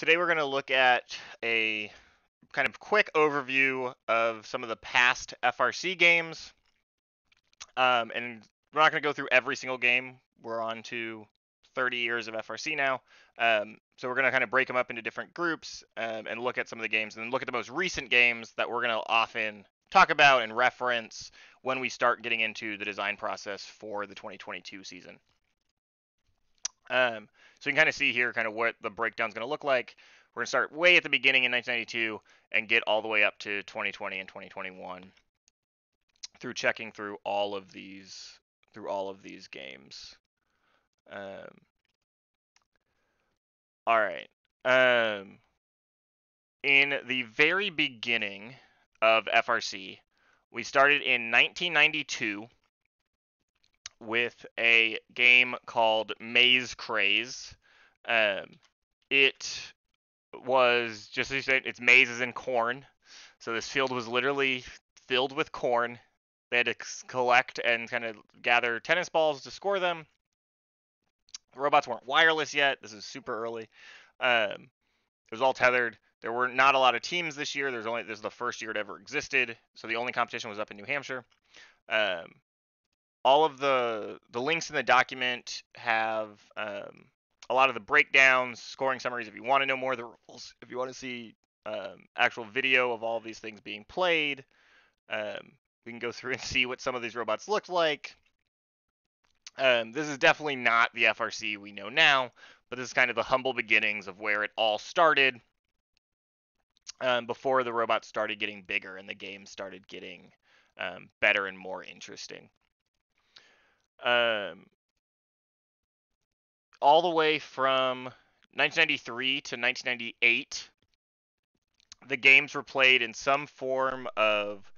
Today we're going to look at a kind of quick overview of some of the past FRC games. And we're not going to go through every single game. We're on to 30 years of FRC now. So we're going to kind of break them up into different groups and look at some of the games, and then look at the most recent games that we're going to often talk about and reference when we start getting into the design process for the 2022 season. So you can kind of see here kind of what the breakdown is going to look like. We're going to start way at the beginning in 1992 and get all the way up to 2020 and 2021 through checking through all of these games. All right. In the very beginning of FRC, we started in 1992 with a game called Craze. It was, just as you said, it's maize as in corn. So this field was literally filled with corn. They had to collect and kind of gather tennis balls to score them. The robots weren't wireless yet. This is super early. It was all tethered. There were not a lot of teams this year. This is the first year it ever existed. So the only competition was up in New Hampshire. All of the links in the document have a lot of the breakdowns, scoring summaries if you want to know more of the rules, if you want to see actual video of all of these things being played. We can go through and see what some of these robots looked like. This is definitely not the FRC we know now, but this is kind of the humble beginnings of where it all started before the robots started getting bigger and the game started getting better and more interesting. All the way from 1993 to 1998, the games were played in some form of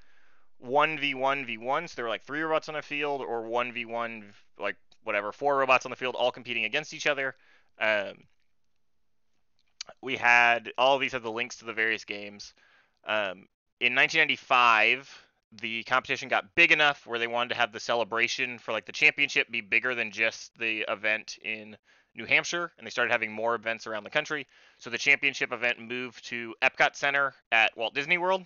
1v1v1, so there were like 3 robots on a field, or 1v1, like whatever, 4 robots on the field, all competing against each other. We had, all of these have the links to the various games. In 1995, the competition got big enough where they wanted to have the celebration for like the championship be bigger than just the event in New Hampshire, and they started having more events around the country. So the championship event moved to Epcot Center at Walt Disney World,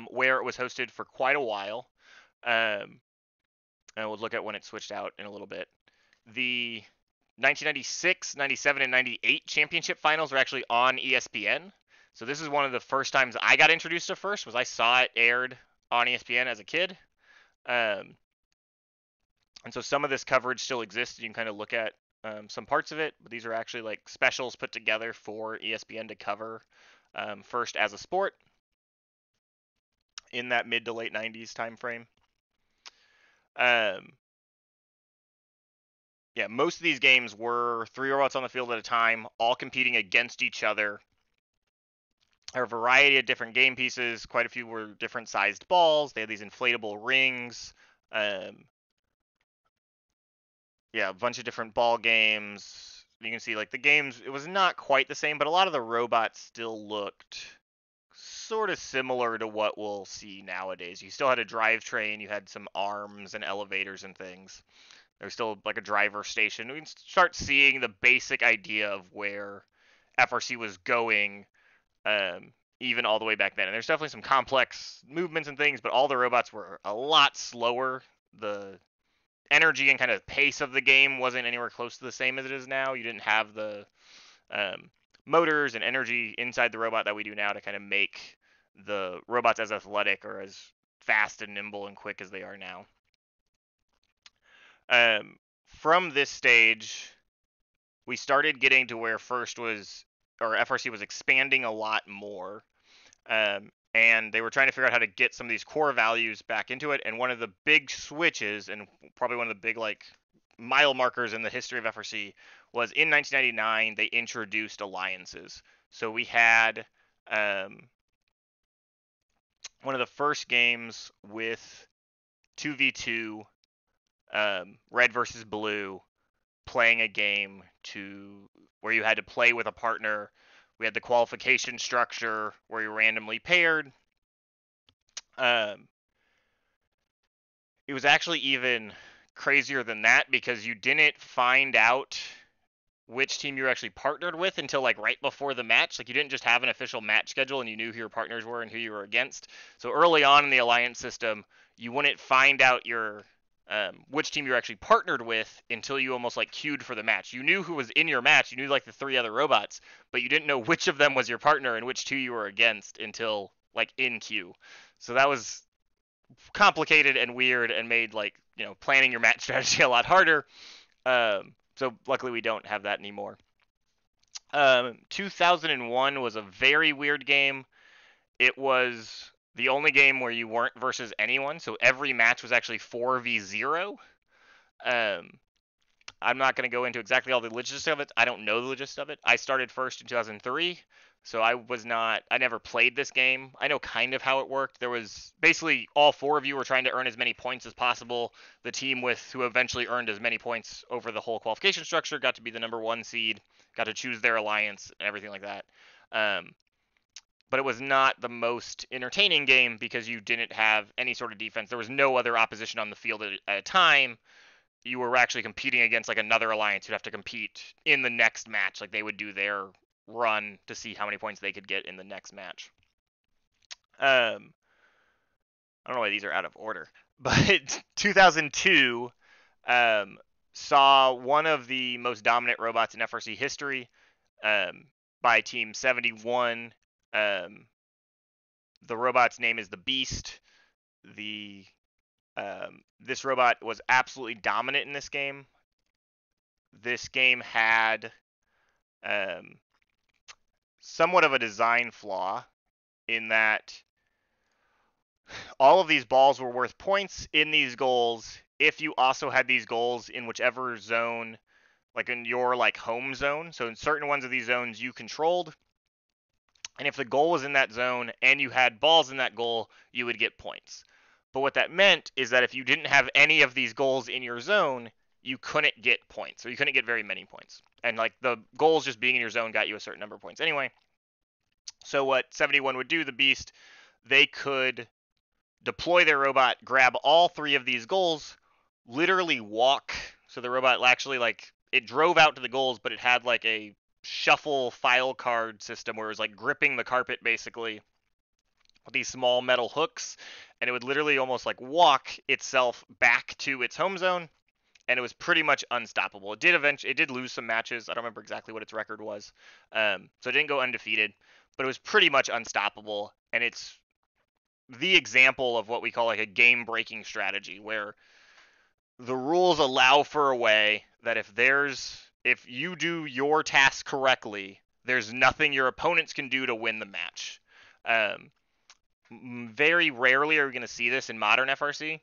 where it was hosted for quite a while. And we'll look at when it switched out in a little bit. The 1996, 97, and 98 championship finals were actually on ESPN. So this is one of the first times I got introduced to FIRST, was I saw it aired on ESPN as a kid. And so some of this coverage still exists. You can kind of look at some parts of it, but these are actually like specials put together for ESPN to cover FIRST as a sport in that mid to late 90s time frame. Yeah, most of these games were 3 robots on the field at a time, all competing against each other. There are a variety of different game pieces. Quite a few were different sized balls. They had these inflatable rings. Yeah, a bunch of different ball games. You can see like the games, it was not quite the same, but a lot of the robots still looked sort of similar to what we'll see nowadays. You still had a drivetrain, you had some arms and elevators and things. There's still like a driver station. We can start seeing the basic idea of where FRC was going, even all the way back then. And there's definitely some complex movements and things, but all the robots were a lot slower. The energy and kind of pace of the game wasn't anywhere close to the same as it is now. You didn't have the motors and energy inside the robot that we do now to kind of make the robots as athletic or as fast and nimble and quick as they are now. From this stage, we started getting to where FRC was expanding a lot more, and they were trying to figure out how to get some of these core values back into it. And one of the big switches, and probably one of the big like mile markers in the history of FRC, was in 1999 they introduced alliances. So we had one of the first games with 2v2, red versus blue, playing a game where you had to play with a partner. We had the qualification structure where you randomly paired. It was actually even crazier than that, because you didn't find out which team you were actually partnered with until like right before the match. Like you didn't just have an official match schedule and you knew who your partners were and who you were against. So early on in the alliance system, you wouldn't find out your which team you're actually partnered with until you almost like queued for the match. You knew who was in your match. You knew like the three other robots, but you didn't know which of them was your partner and which two you were against until like in queue. So that was complicated and weird and made like planning your match strategy a lot harder. So luckily we don't have that anymore. 2001 was a very weird game. It was the only game where you weren't versus anyone, so every match was actually 4v0. Um, I'm not going to go into exactly all the logistics of it. I don't know the logistics of it. I started first in 2003, so I never played this game. I know kind of how it worked. There was basically all four of you were trying to earn as many points as possible. The team who eventually earned as many points over the whole qualification structure got to be the number one seed, got to choose their alliance and everything like that. But it was not the most entertaining game because you didn't have any sort of defense. There was no other opposition on the field at a time. You were actually competing against like another alliance who'd have to compete in the next match. Like they would do their run to see how many points they could get in the next match. I don't know why these are out of order, but 2002 saw one of the most dominant robots in FRC history by Team 71. The robot's name is the Beast. This robot was absolutely dominant in this game. This game had somewhat of a design flaw in that all of these balls were worth points in these goals if you also had these goals in whichever zone, like in your like home zone. So in certain ones of these zones you controlled, and if the goal was in that zone and you had balls in that goal, you would get points. But what that meant is that if you didn't have any of these goals in your zone, you couldn't get points, or you couldn't get very many points. And like the goals just being in your zone got you a certain number of points anyway. So what 71 would do, the Beast, they could deploy their robot, grab all three of these goals, literally walk. So the robot actually like it drove out to the goals, but it had like a shuffle file card system where it was like gripping the carpet basically with these small metal hooks, and it would literally almost like walk itself back to its home zone, and it was pretty much unstoppable. It did lose some matches. I don't remember exactly what its record was, so it didn't go undefeated, but it was pretty much unstoppable, and it's the example of what we call like a game-breaking strategy, where the rules allow for a way that if you do your task correctly, there's nothing your opponents can do to win the match. Very rarely are we going to see this in modern FRC.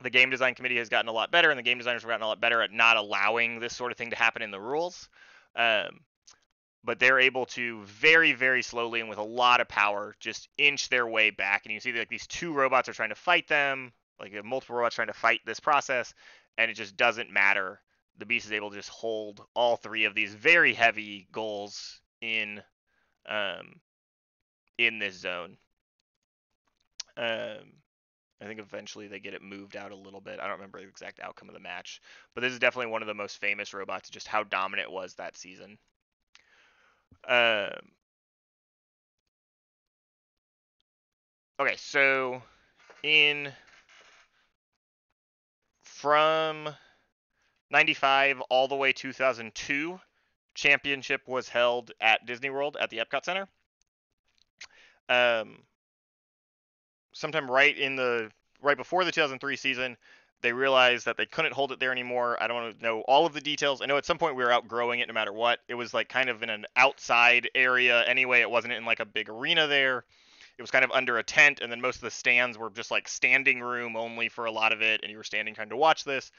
The game design committee has gotten a lot better, and the game designers have gotten a lot better at not allowing this sort of thing to happen in the rules. But they're able to very, very slowly and with a lot of power just inch their way back. And you see like these two robots are trying to fight them, like multiple robots trying to fight this process, and it just doesn't matter. The Beast is able to just hold all three of these very heavy goals in this zone. I think eventually they get it moved out a little bit. I don't remember the exact outcome of the match, but this is definitely one of the most famous robots, just how dominant it was that season. Okay, so from 95 all the way 2002, championship was held at Disney World at the Epcot Center. Sometime right before the 2003 season, they realized that they couldn't hold it there anymore. I don't want to know all of the details. I know at some point we were outgrowing it no matter what. It was like kind of in an outside area anyway. It wasn't in like a big arena there. It was kind of under a tent, and then most of the stands were just like standing room only for a lot of it, and you were standing trying to watch this.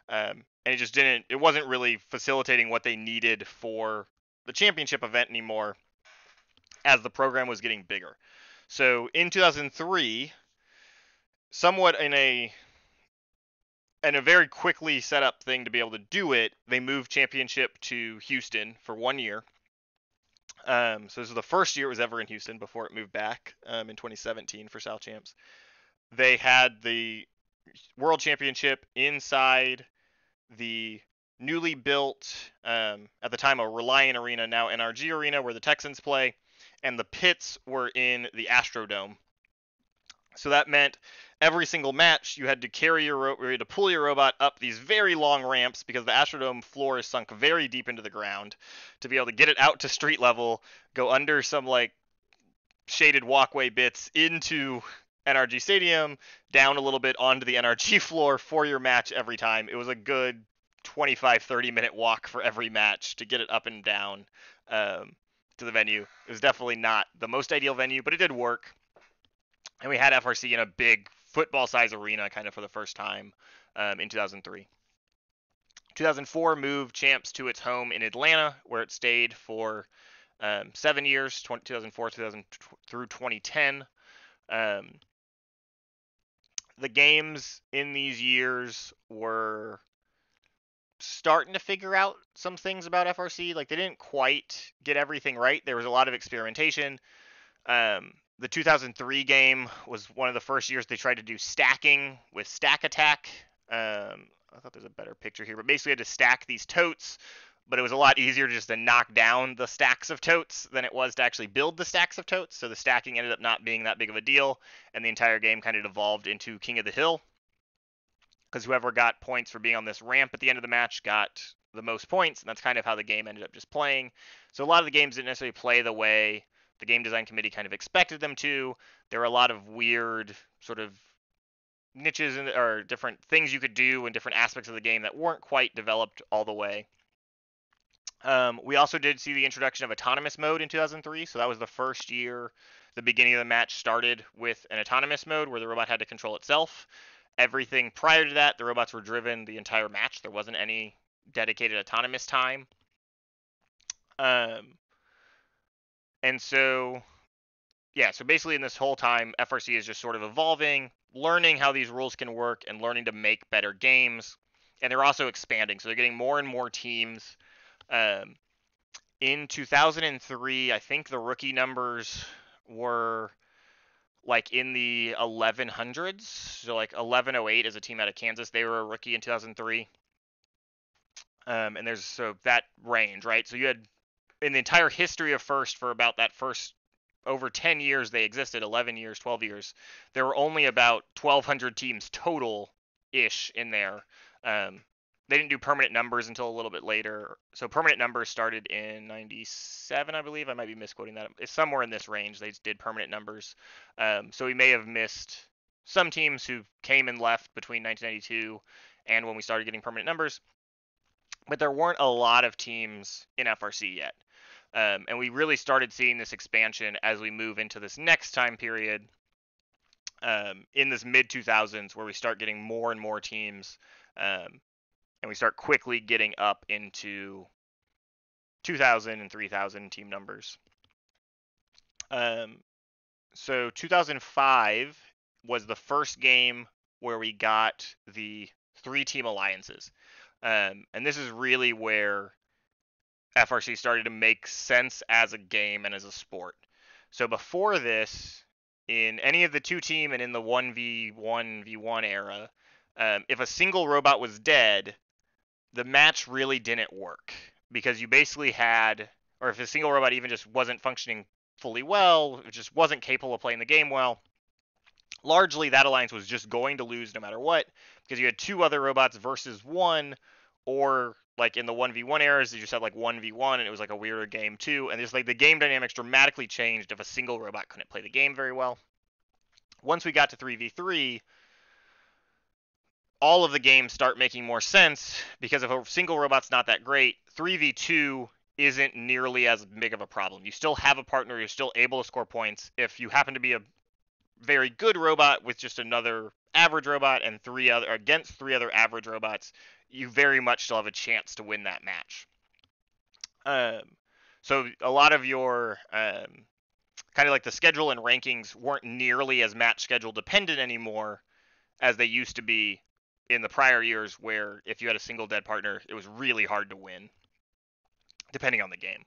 And it wasn't really facilitating what they needed for the championship event anymore as the program was getting bigger. So in 2003, somewhat in a very quickly set up thing to be able to do it, they moved championship to Houston for 1 year. So this was the first year it was ever in Houston before it moved back in 2017 for South Champs. They had the World Championship inside the newly built, at the time, a Reliant Arena, now NRG Arena, where the Texans play, and the pits were in the Astrodome. So that meant every single match you had to carry you had to pull your robot up these very long ramps because the Astrodome floor is sunk very deep into the ground to be able to get it out to street level, go under some like shaded walkway bits into NRG Stadium, down a little bit onto the NRG floor for your match every time. It was a good 25-30 minute walk for every match to get it up and down to the venue. It was definitely not the most ideal venue, but it did work. And we had FRC in a big football size arena kind of for the first time in 2003. 2004 moved Champs to its home in Atlanta, where it stayed for 7 years, 2004 through 2010. The games in these years were starting to figure out some things about FRC. Like, they didn't quite get everything right. There was a lot of experimentation. The 2003 game was one of the first years they tried to do stacking with stack attack. I thought there's a better picture here, but basically you had to stack these totes, but it was a lot easier just to knock down the stacks of totes than it was to actually build the stacks of totes. So the stacking ended up not being that big of a deal, and the entire game kind of evolved into King of the Hill, because whoever got points for being on this ramp at the end of the match got the most points, and that's kind of how the game ended up just playing. So a lot of the games didn't necessarily play the way the game design committee kind of expected them to. There were a lot of weird sort of niches or different things you could do in different aspects of the game that weren't quite developed all the way. We also did see the introduction of autonomous mode in 2003, so that was the first year the beginning of the match started with an autonomous mode where the robot had to control itself. Everything prior to that, the robots were driven the entire match. There wasn't any dedicated autonomous time. And so, yeah, so basically in this whole time, FRC is just sort of evolving, learning how these rules can work, and learning to make better games. And they're also expanding, so they're getting more and more teams. In 2003, I think the rookie numbers were like in the 1100s. So like 1108 is a team out of Kansas. They were a rookie in 2003. And there's so that range, right? So you had in the entire history of First for about that first over 10 years they existed, 11 years, 12 years, there were only about 1,200 teams total ish in there. They didn't do permanent numbers until a little bit later. So permanent numbers started in 97, I believe. I might be misquoting that. It's somewhere in this range. They did permanent numbers. So we may have missed some teams who came and left between 1992 and when we started getting permanent numbers. But there weren't a lot of teams in FRC yet. And we really started seeing this expansion as we move into this next time period in this mid-2000s where we start getting more and more teams. And we start quickly getting up into 2,000 and 3,000 team numbers. So 2005 was the first game where we got the 3-team alliances. And this is really where FRC started to make sense as a game and as a sport. So before this, in any of the 2-team and in the 1v1v1 era, if a single robot was dead, the match really didn't work because you basically had, or if a single robot even just wasn't functioning fully well, it just wasn't capable of playing the game well, largely that alliance was just going to lose no matter what because you had 2 other robots versus 1, or like in the 1v1 eras, you just had like 1v1 and it was like a weirder game too, and just like the game dynamics dramatically changed if a single robot couldn't play the game very well. Once we got to 3v3, all of the games start making more sense because if a single robot's not that great, 3v2 isn't nearly as big of a problem. You still have a partner, you're still able to score points. If you happen to be a very good robot with just another average robot and against 3 other average robots, you very much still have a chance to win that match. So a lot of your kind of like the schedule and rankings weren't nearly as match schedule dependent anymore as they used to be in the prior years, where if you had a single dead partner, it was really hard to win, depending on the game.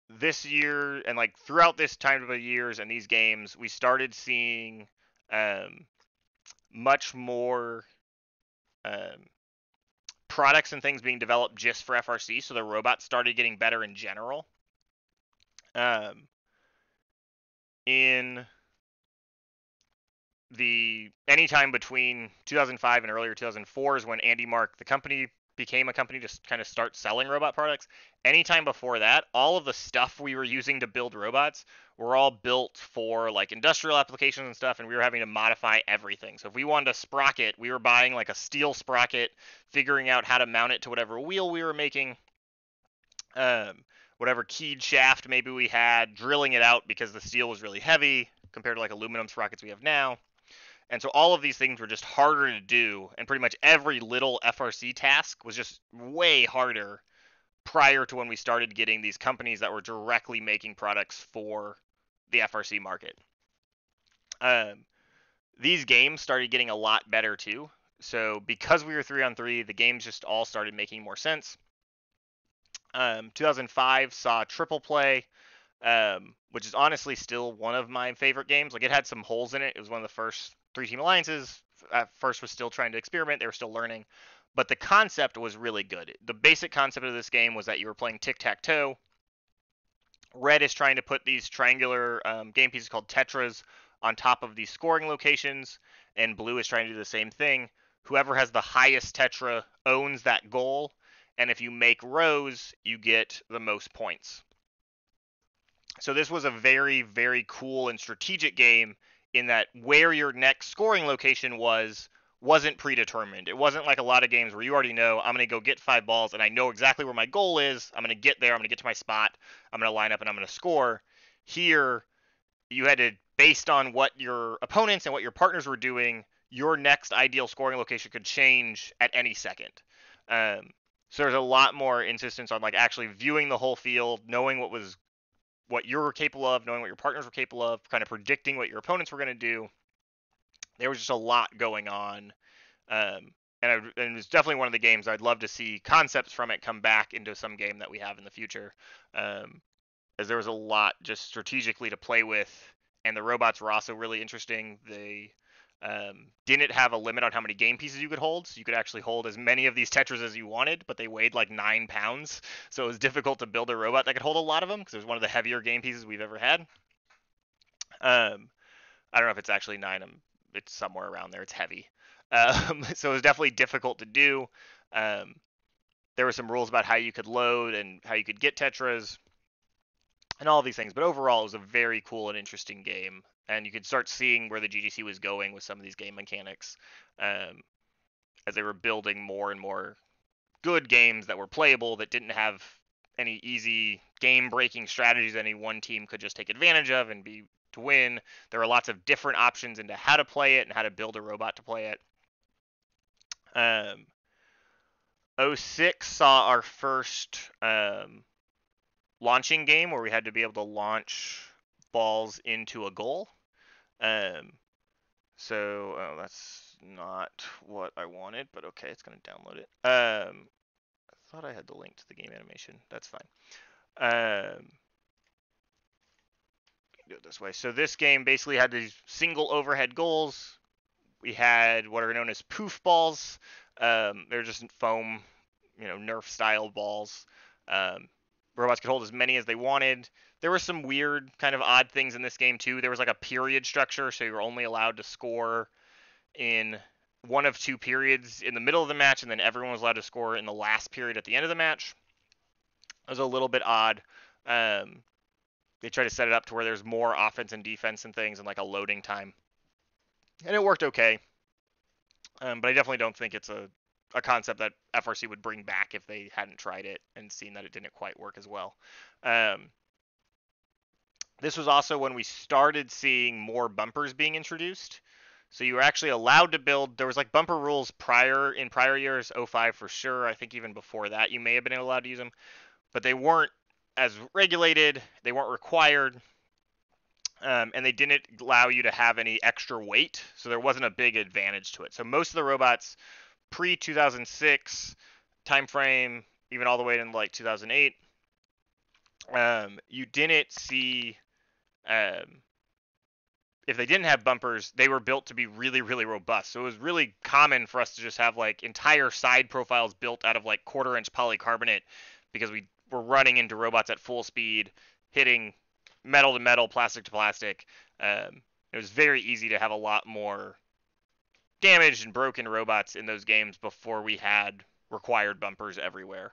This year, and like throughout this time of years and these games, we started seeing much more products and things being developed just for FRC, so the robots started getting better in general. In the anytime between 2005 and earlier 2004 is when Andy Mark, the company, became a company to kind of start selling robot products. Anytime before that, all of the stuff we were using to build robots were all built for like industrial applications and stuff, and we were having to modify everything. So if we wanted a sprocket, we were buying like a steel sprocket, figuring out how to mount it to whatever wheel we were making, whatever keyed shaft maybe we had, drilling it out because the steel was really heavy compared to like aluminum sprockets we have now. And so all of these things were just harder to do, and pretty much every little FRC task was just way harder prior to when we started getting these companies that were directly making products for the FRC market. These games started getting a lot better too. So because we were 3-on-3, the games just all started making more sense. 2005 saw Triple Play, which is honestly still one of my favorite games. Like, it had some holes in it. It was one of the first 3-team alliances. At first was still trying to experiment. They were still learning. But the concept was really good. The basic concept of this game was that you were playing tic-tac-toe. Red is trying to put these triangular game pieces called tetras on top of these scoring locations, and blue is trying to do the same thing. Whoever has the highest tetra owns that goal, and if you make rows, you get the most points. So this was a very, very cool and strategic game in that where your next scoring location wasn't predetermined. It wasn't like a lot of games where you already know, I'm going to go get 5 balls and I know exactly where my goal is. I'm going to get there. I'm going to get to my spot. I'm going to line up and I'm going to score. Here, you had to, based on what your opponents and what your partners were doing, your next ideal scoring location could change at any second. So there's a lot more insistence on like actually viewing the whole field, knowing what you were capable of, knowing what your partners were capable of, kind of predicting what your opponents were going to do. There was just a lot going on. And it's definitely one of the games I'd love to see concepts from it come back into some game that we have in the future. As there was a lot just strategically to play with, and the robots were also really interesting. They didn't have a limit on how many game pieces you could hold, so you could actually hold as many of these tetras as you wanted, but they weighed like 9 pounds, so it was difficult to build a robot that could hold a lot of them, because it was one of the heavier game pieces we've ever had. I don't know if it's actually 9, it's somewhere around there, it's heavy. So it was definitely difficult to do. There were some rules about how you could load and how you could get tetras, and all of these things, but overall it was a very cool and interesting game. And you could start seeing where the GDC was going with some of these game mechanics as they were building more and more good games that were playable, that didn't have any easy game-breaking strategies that any one team could just take advantage of and be to win. There were lots of different options into how to play it and how to build a robot to play it. 06 saw our first launching game where we had to be able to launch balls into a goal. So that's not what I wanted, but okay, it's going to download it. I thought I had the link to the game animation. That's fine. Do it this way. So this game basically had these single overhead goals. We had what are known as poof balls. They're just foam, Nerf style balls. Robots could hold as many as they wanted. There were some weird, kind of odd things in this game too. There was like a period structure, so you were only allowed to score in one of 2 periods in the middle of the match, and then everyone was allowed to score in the last period at the end of the match. It was a little bit odd. They tried to set it up to where there's more offense and defense and things, and like a loading time, and it worked okay. But I definitely don't think it's a concept that FRC would bring back if they hadn't tried it and seen that it didn't quite work as well. This was also when we started seeing more bumpers being introduced. So you were actually allowed to build, there was like bumper rules in prior years, 05 for sure. I think even before that you may have been allowed to use them, but they weren't as regulated, they weren't required, and they didn't allow you to have any extra weight, so there wasn't a big advantage to it. So most of the robots pre-2006 time frame, even all the way in like 2008, you didn't see if they didn't have bumpers, they were built to be really, really robust. So it was really common for us to just have like entire side profiles built out of like quarter-inch polycarbonate because we were running into robots at full speed, hitting metal to metal, plastic to plastic. It was very easy to have a lot more damaged and broken robots in those games before we had required bumpers everywhere.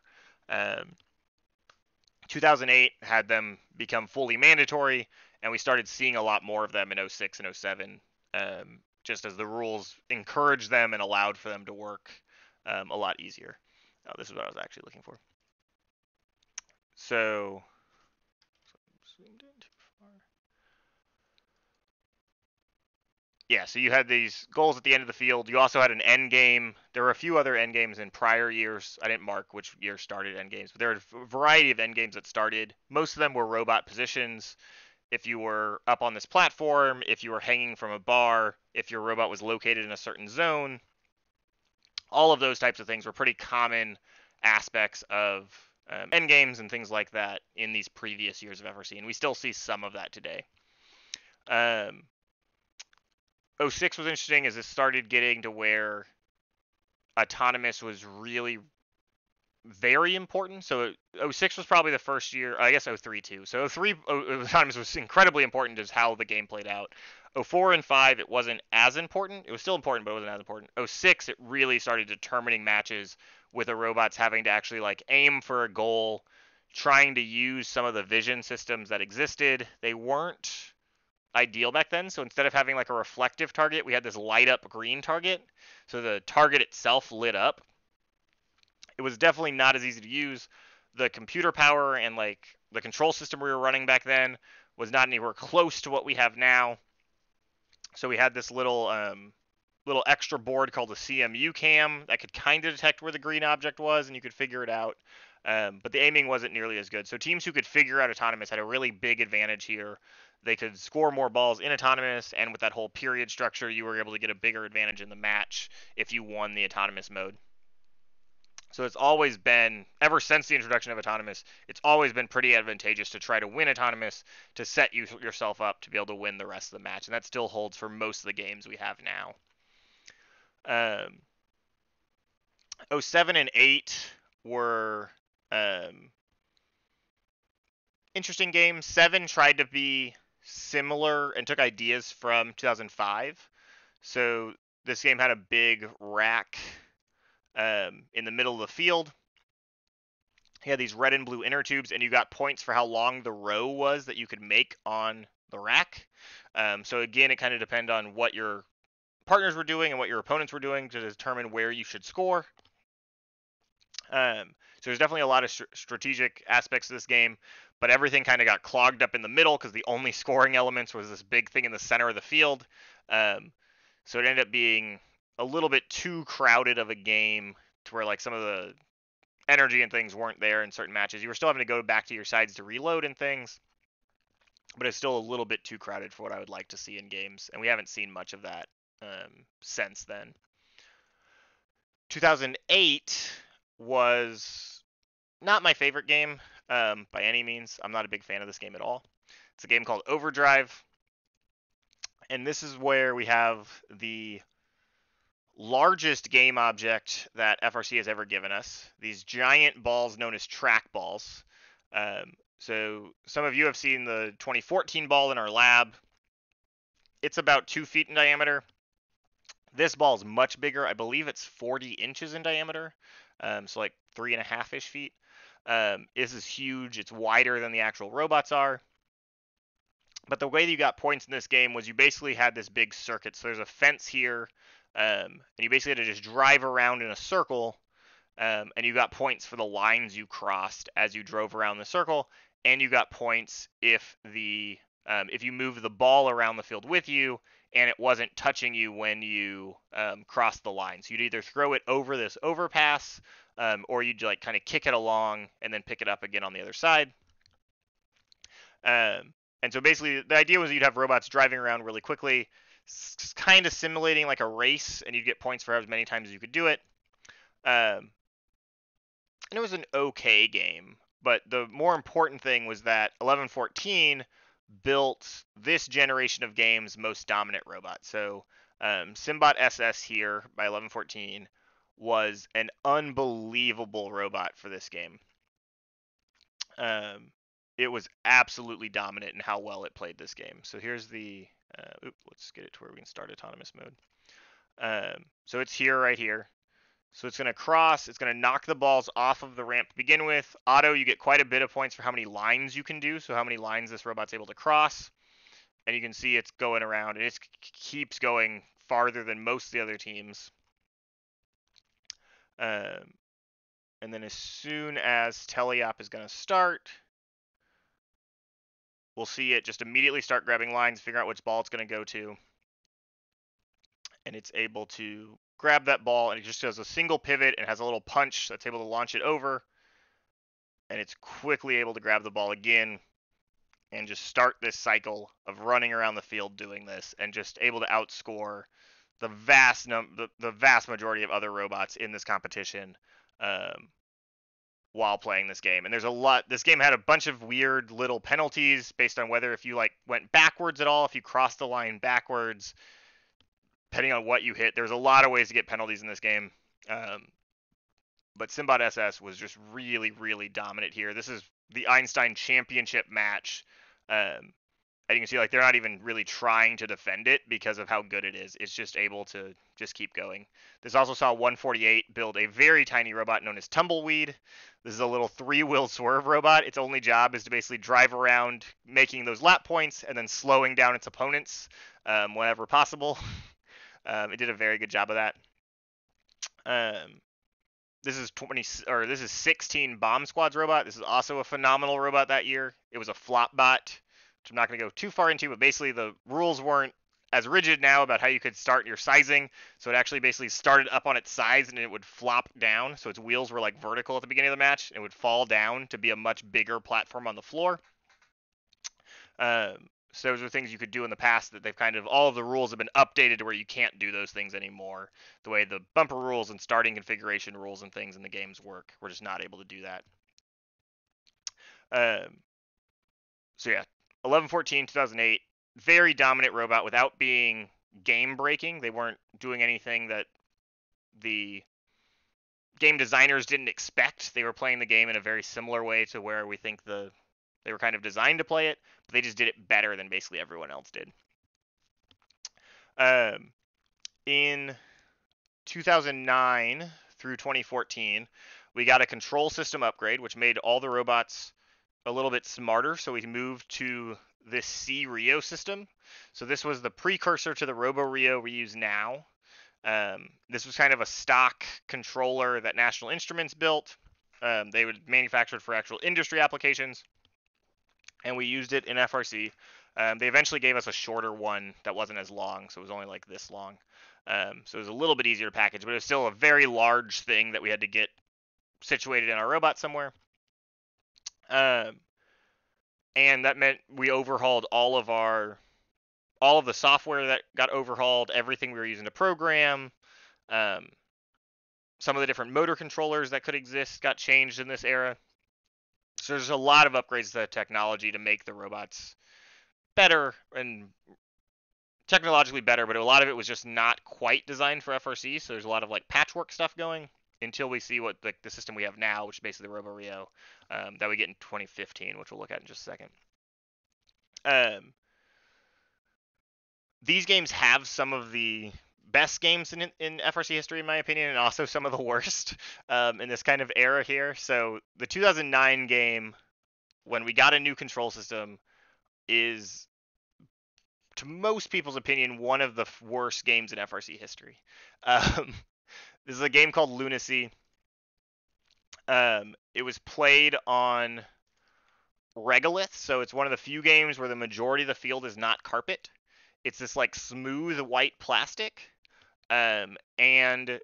2008 had them become fully mandatory, and we started seeing a lot more of them in 06 and 07, just as the rules encouraged them and allowed for them to work a lot easier. Oh, this is what I was actually looking for. So, zoomed in too far. Yeah, so you had these goals at the end of the field. You also had an end game. There were a few other end games in prior years. I didn't mark which year started end games, but there were a variety of end games that started. Most of them were robot positions. If you were up on this platform, if you were hanging from a bar, if your robot was located in a certain zone, all of those types of things were pretty common aspects of end games and things like that in these previous years of FRC, and we still see some of that today. 06 was interesting as it started getting to where autonomous was really very important. So 06 was probably the first year, I guess 03 too. So 03 autonomous was incredibly important as how the game played out. 04 and 5 it wasn't as important. It was still important, but it wasn't as important. 06 it really started determining matches with the robots having to actually like aim for a goal, trying to use some of the vision systems that existed. They weren't ideal back then. So instead of having like a reflective target, we had this light up green target. So the target itself lit up. It was definitely not as easy to use. The computer power and like the control system we were running back then was not anywhere close to what we have now. So we had this little extra board called the CMU cam that could kind of detect where the green object was, and you could figure it out. But the aiming wasn't nearly as good. So teams who could figure out autonomous had a really big advantage here. They could score more balls in autonomous, and with that whole period structure, you were able to get a bigger advantage in the match if you won the autonomous mode. So it's always been, ever since the introduction of autonomous, it's always been pretty advantageous to try to win autonomous to set yourself up to be able to win the rest of the match. And that still holds for most of the games we have now. 07 and 8 were interesting games. 7 tried to be similar and took ideas from 2005. So this game had a big rack in the middle of the field. You had these red and blue inner tubes, and you got points for how long the row was that you could make on the rack. So again, it kind of depended on what your partners were doing and what your opponents were doing to determine where you should score. So there's definitely a lot of strategic aspects of this game, but everything kind of got clogged up in the middle because the only scoring elements was this big thing in the center of the field. So it ended up being a little bit too crowded of a game to where like some of the energy and things weren't there in certain matches. You were still having to go back to your sides to reload and things, but it's still a little bit too crowded for what I would like to see in games, and we haven't seen much of that since then. 2008 was not my favorite game by any means. I'm not a big fan of this game at all. It's a game called Overdrive, and this is where we have the largest game object that FRC has ever given us. These giant balls known as track balls. So some of you have seen the 2014 ball in our lab. It's about 2 feet in diameter. This ball is much bigger. I believe it's 40 inches in diameter. So like 3.5-ish feet. This is huge. It's wider than the actual robots are. But the way that you got points in this game was you basically had this big circuit. So there's a fence here, and you basically had to just drive around in a circle, and you got points for the lines you crossed as you drove around the circle, and you got points if you moved the ball around the field with you and it wasn't touching you when you crossed the line. So you'd either throw it over this overpass, or you'd like kind of kick it along and then pick it up again on the other side. And so basically the idea was you'd have robots driving around really quickly, kind of simulating like a race, and you'd get points for as many times as you could do it. And it was an okay game, but the more important thing was that 11-14 built this generation of games' most dominant robot. So Simbot SS here by 1114 was an unbelievable robot for this game. It was absolutely dominant in how well it played this game. So here's the, let's get it to where we can start autonomous mode. So it's here, right here. So it's going to cross, it's going to knock the balls off of the ramp to begin with. Auto, you get quite a bit of points for how many lines you can do, so how many lines this robot's able to cross. And you can see it's going around, and it keeps going farther than most of the other teams. And then as soon as teleop is going to start, we'll see it just immediately start grabbing lines, figure out which ball it's going to go to. And it's able to grab that ball, and it just does a single pivot and has a little punch that's able to launch it over. And it's quickly able to grab the ball again and just start this cycle of running around the field doing this, and just able to outscore the vast majority of other robots in this competition while playing this game. And there's a lot. This game had a bunch of weird little penalties based on whether if you went backwards at all, if you crossed the line backwards, depending on what you hit. There's a lot of ways to get penalties in this game. But Simbot SS was just really, really dominant here. This is the Einstein Championship match. And you can see they're not even really trying to defend it because of how good it is. It's just able to just keep going. This also saw 148 build a very tiny robot known as Tumbleweed. This is a little 3-wheel swerve robot. Its only job is to basically drive around making those lap points and then slowing down its opponents whenever possible. It did a very good job of that. This is 16 Bomb Squad's robot. This is also a phenomenal robot that year. It was a flop bot, which I'm not going to go too far into, but basically the rules weren't as rigid now about how you could start your sizing. So it actually basically started up on its size and it would flop down. So its wheels were vertical at the beginning of the match and would fall down to be a much bigger platform on the floor. So those are things you could do in the past that they've all of the rules have been updated to where you can't do those things anymore. The way the bumper rules and starting configuration rules and things in the games work, we're just not able to do that. So yeah, 1114, 2008, very dominant robot without being game breaking. They weren't doing anything that the game designers didn't expect. They were playing the game in a very similar way to where we think they were kind of designed to play it, but they just did it better than basically everyone else did. In 2009 through 2014, we got a control system upgrade, which made all the robots a little bit smarter, so we moved to this C-Rio system. So this was the precursor to the Robo-Rio we use now. This was kind of a stock controller that National Instruments built. They would manufacture it for actual industry applications, and we used it in FRC. They eventually gave us a shorter one that wasn't as long, so it was only this long. So it was a little bit easier to package, but it was still a very large thing that we had to get situated in our robot somewhere. And that meant we overhauled all of the software that got overhauled, everything we were using to program. Some of the different motor controllers that could exist got changed in this era. So there's a lot of upgrades to the technology to make the robots better and technologically better, but a lot of it was just not quite designed for FRC, so there's a lot of patchwork stuff going until we see what the system we have now, which is basically the Robo-Rio, that we get in 2015, which we'll look at in just a second. These games have some of the best games in FRC history, in my opinion, and also some of the worst in this kind of era here. So the 2009 game, when we got a new control system, is, to most people's opinion, one of the worst games in FRC history. This is a game called Lunacy. It was played on regolith, so it's one of the few games where the majority of the field is not carpet. It's this smooth white plastic, and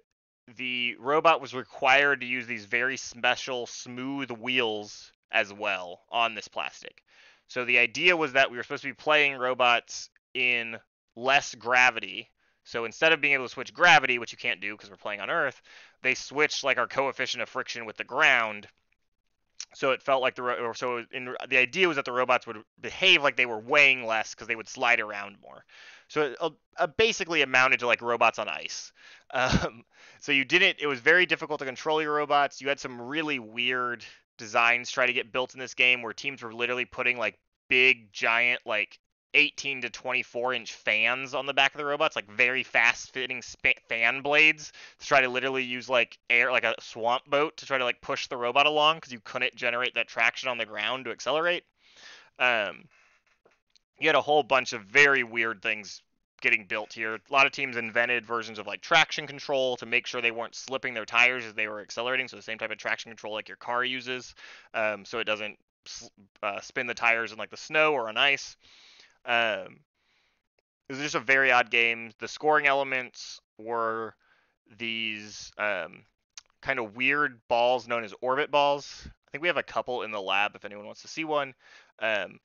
the robot was required to use these very special smooth wheels as well on this plastic. So the idea was that we were supposed to be playing robots in less gravity. So instead of being able to switch gravity, which you can't do because we're playing on Earth, they switched our coefficient of friction with the ground So it felt like the idea was that the robots would behave like they were weighing less because they would slide around more. So it basically amounted to like robots on ice. Um, so it was very difficult to control your robots. You had some really weird designs try to get built in this game where teams were literally putting like big giant like 18 to 24-inch fans on the back of the robots, like very fast fitting fan blades to try to literally use like air, like a swamp boat to try to like push the robot along because you couldn't generate that traction on the ground to accelerate. Um, you had a whole bunch of very weird things getting built here. A lot of teams invented versions of like traction control to make sure they weren't slipping their tires as they were accelerating. So the same type of traction control like your car uses, so it doesn't spin the tires in like the snow or on ice. Um, it was just a very odd game. The scoring elements were these kind of weird balls known as orbit balls. I think we have a couple in the lab if anyone wants to see one. Um,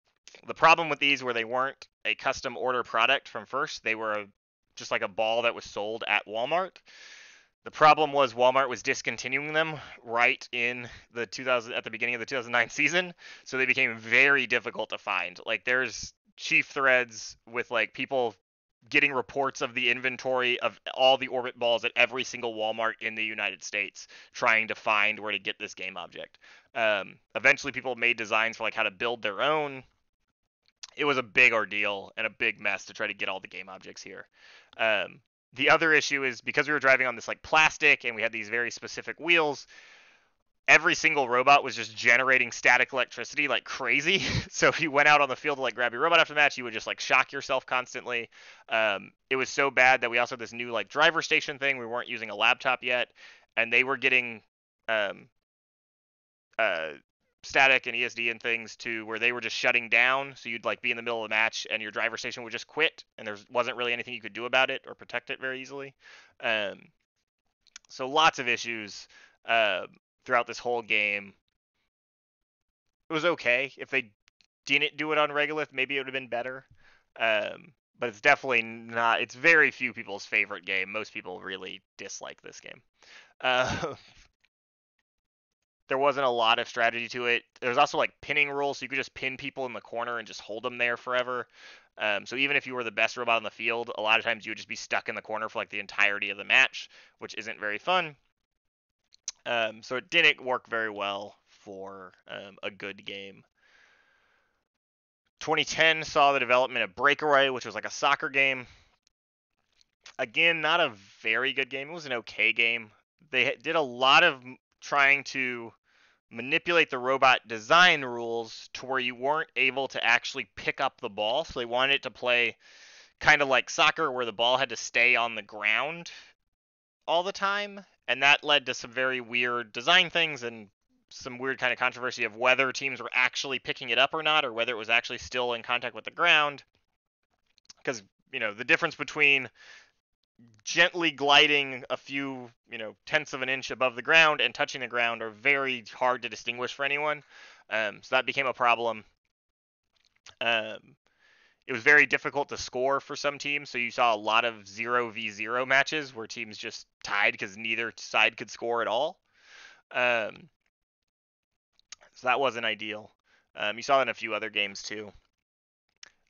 the problem with these were they weren't a custom order product from first. They were just like a ball that was sold at Walmart. The problem was Walmart was discontinuing them right in at the beginning of the 2009 season, so they became very difficult to find. Like there's chief threads with like people getting reports of the inventory of all the orbit balls at every single Walmart in the United States, trying to find where to get this game object. Eventually, people made designs for like how to build their own. It was a big ordeal and a big mess to try to get all the game objects here. The other issue is because we were driving on this like plastic and we had these very specific wheels, every single robot was just generating static electricity like crazy. So if you went out on the field to like grab your robot after the match, you would just like shock yourself constantly. It was so bad that we also had this new like driver station thing. We weren't using a laptop yet, and they were getting um, uh, static and ESD and things to where they were just shutting down. So you'd like be in the middle of the match and your driver station would just quit, and there wasn't really anything you could do about it or protect it very easily. Um, so lots of issues uh, throughout this whole game. It was okay. If they didn't do it on Regolith, maybe it would have been better. But it's definitely not. It's very few people's favorite game. Most people really dislike this game. Uh, there wasn't a lot of strategy to it. There's also like pinning rules, so you could just pin people in the corner and just hold them there forever. So even if you were the best robot on the field, a lot of times you would just be stuck in the corner for like the entirety of the match, which isn't very fun. So it didn't work very well for a good game. 2010 saw the development of Breakaway, which was like a soccer game. Again, not a very good game. It was an okay game. They did a lot of trying to manipulate the robot design rules to where you weren't able to actually pick up the ball. So they wanted it to play kind of like soccer where the ball had to stay on the ground all the time. And that led to some very weird design things and some weird kind of controversy of whether teams were actually picking it up or not, or whether it was actually still in contact with the ground. Because, the difference between gently gliding a few, tenths of an inch above the ground and touching the ground are very hard to distinguish for anyone. So that became a problem. It was very difficult to score for some teams, so you saw a lot of 0v0 matches where teams just tied because neither side could score at all. So that wasn't ideal. You saw that in a few other games too.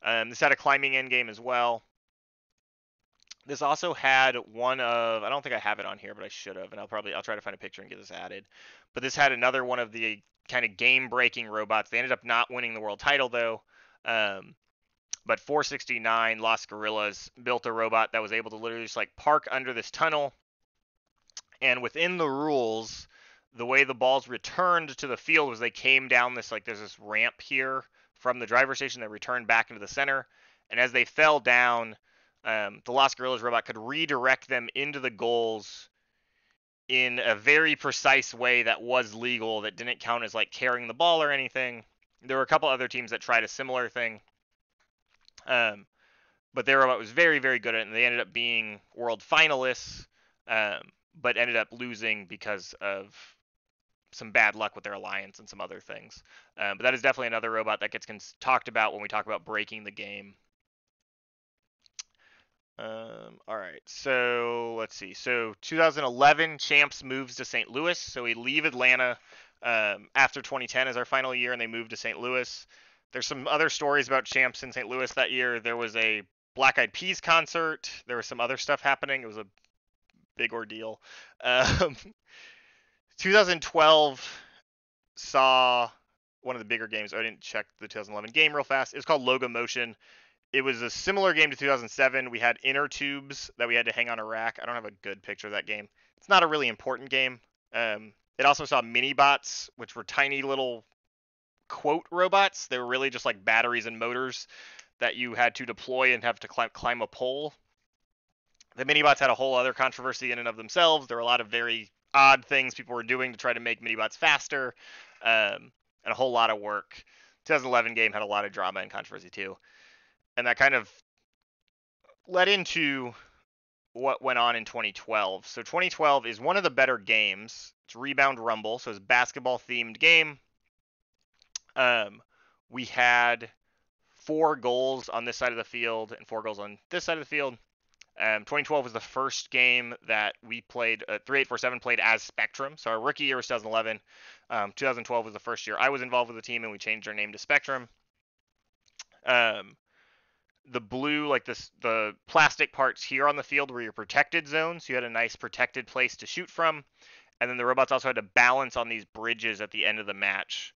This had a climbing end game as well. This also had one of, I don't think I have it on here, but I should have, and I'll try to find a picture and get this added. But this had another one of the kind of game-breaking robots. They ended up not winning the world title though. But 469 Los Gorillas built a robot that was able to literally just like park under this tunnel. And within the rules, the way the balls returned to the field was they came down this, like there's this ramp here from the driver station that returned back into the center. And as they fell down, the Los Gorillas robot could redirect them into the goals in a very precise way that was legal, that didn't count as like carrying the ball or anything. There were a couple other teams that tried a similar thing. But their robot was very, very good at it, and they ended up being world finalists, but ended up losing because of some bad luck with their alliance and some other things. But that is definitely another robot that gets talked about when we talk about breaking the game. All right, so let's see. So 2011, Champs moves to St. Louis. So we leave Atlanta. after 2010 as our final year, and they moved to St. Louis. There's some other stories about Champs in St. Louis that year. There was a Black Eyed Peas concert. There was some other stuff happening. It was a big ordeal. 2012 saw one of the bigger games. I didn't check the 2011 game real fast. It was called Logomotion. It was a similar game to 2007. We had inner tubes that we had to hang on a rack. I don't have a good picture of that game. It's not a really important game. It also saw mini bots, which were tiny little quote robots. They were really just like batteries and motors that you had to deploy and have to climb a pole. The mini bots had a whole other controversy in and of themselves. There were a lot of very odd things people were doing to try to make mini bots faster, and a whole lot of work. 2011 game had a lot of drama and controversy too, and that kind of led into what went on in 2012. So 2012 is one of the better games. It's Rebound Rumble, so it's a basketball themed game. We had 4 goals on this side of the field and 4 goals on this side of the field. 2012 was the first game that we played, 3847 played as Spectrum. So our rookie year was 2011. 2012 was the first year I was involved with the team, and we changed our name to Spectrum. The blue, like this, the plastic parts here on the field were your protected zones. So you had a nice protected place to shoot from. And then the robots also had to balance on these bridges at the end of the match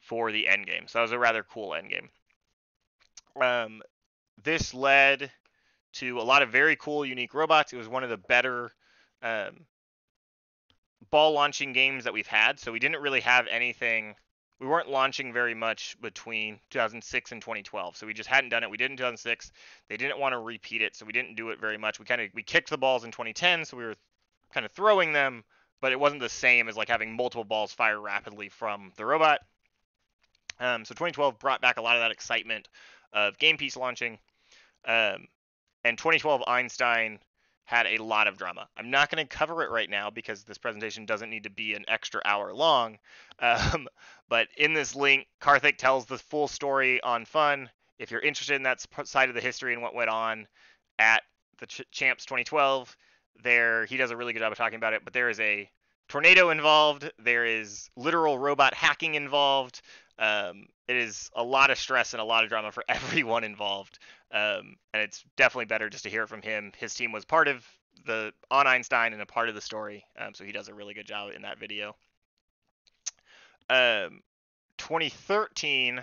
for the end game. So that was a rather cool end game. This led to a lot of very cool, unique robots. It was one of the better ball launching games that we've had. So we didn't really have anything. We weren't launching very much between 2006 and 2012. So we just hadn't done it. We did in 2006. They didn't want to repeat it, so we didn't do it very much. We kicked the balls in 2010, so we were kind of throwing them, but it wasn't the same as like having multiple balls fire rapidly from the robot. So 2012 brought back a lot of that excitement of game piece launching. And 2012 Einstein had a lot of drama. I'm not going to cover it right now because this presentation doesn't need to be an extra hour long. But in this link, Karthik tells the full story on Fun. If you're interested in that side of the history and what went on at the Champs 2012, he does a really good job of talking about it. But there is a tornado involved. There is literal robot hacking involved. It is a lot of stress and a lot of drama for everyone involved. And it's definitely better just to hear it from him. His team was part of on Einstein and a part of the story. So he does a really good job in that video. 2013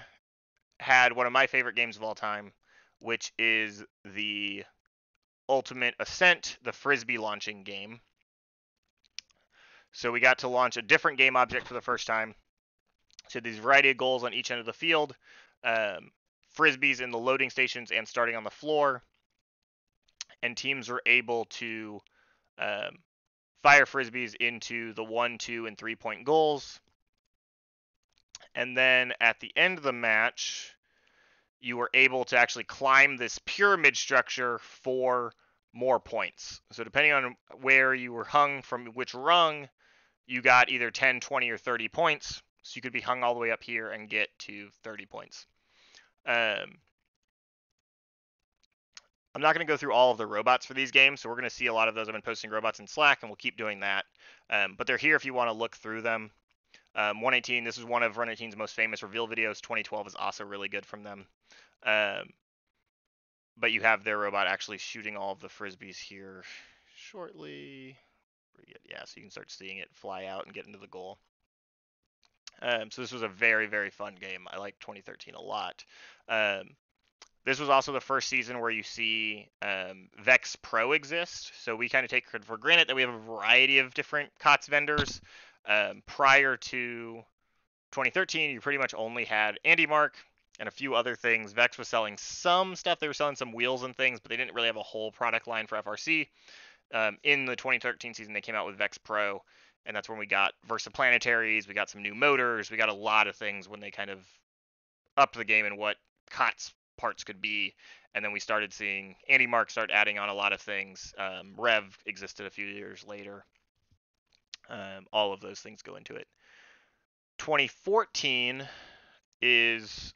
had one of my favorite games of all time, which is the Ultimate Ascent, the Frisbee launching game. So we got to launch a different game object for the first time. So these variety of goals on each end of the field, Frisbees in the loading stations and starting on the floor, and teams were able to fire Frisbees into the 1, 2, and 3-point goals. And then at the end of the match, you were able to actually climb this pyramid structure for more points. So depending on where you were hung from which rung, you got either 10, 20, or 30 points. So you could be hung all the way up here and get to 30 points. I'm not going to go through all of the robots for these games, so we're going to see a lot of those. I've been posting robots in Slack, and we'll keep doing that. But they're here if you want to look through them. 118, this is one of 118's most famous reveal videos. 2012 is also really good from them. But you have their robot actually shooting all of the Frisbees here shortly. Yeah, so you can start seeing it fly out and get into the goal. So this was a very, very fun game. I like 2013 a lot. This was also the first season where you see Vex Pro exist. So we kind of take for granted that we have a variety of different COTS vendors. Prior to 2013, you pretty much only had AndyMark and a few other things. Vex was selling some stuff. They were selling some wheels and things, but they didn't really have a whole product line for FRC. In the 2013 season, they came out with Vex Pro, and that's when we got Versaplanetaries, we got some new motors, we got a lot of things when they kind of upped the game and what COTS parts could be. And then we started seeing AndyMark start adding on a lot of things. Rev existed a few years later. All of those things go into it. 2014 is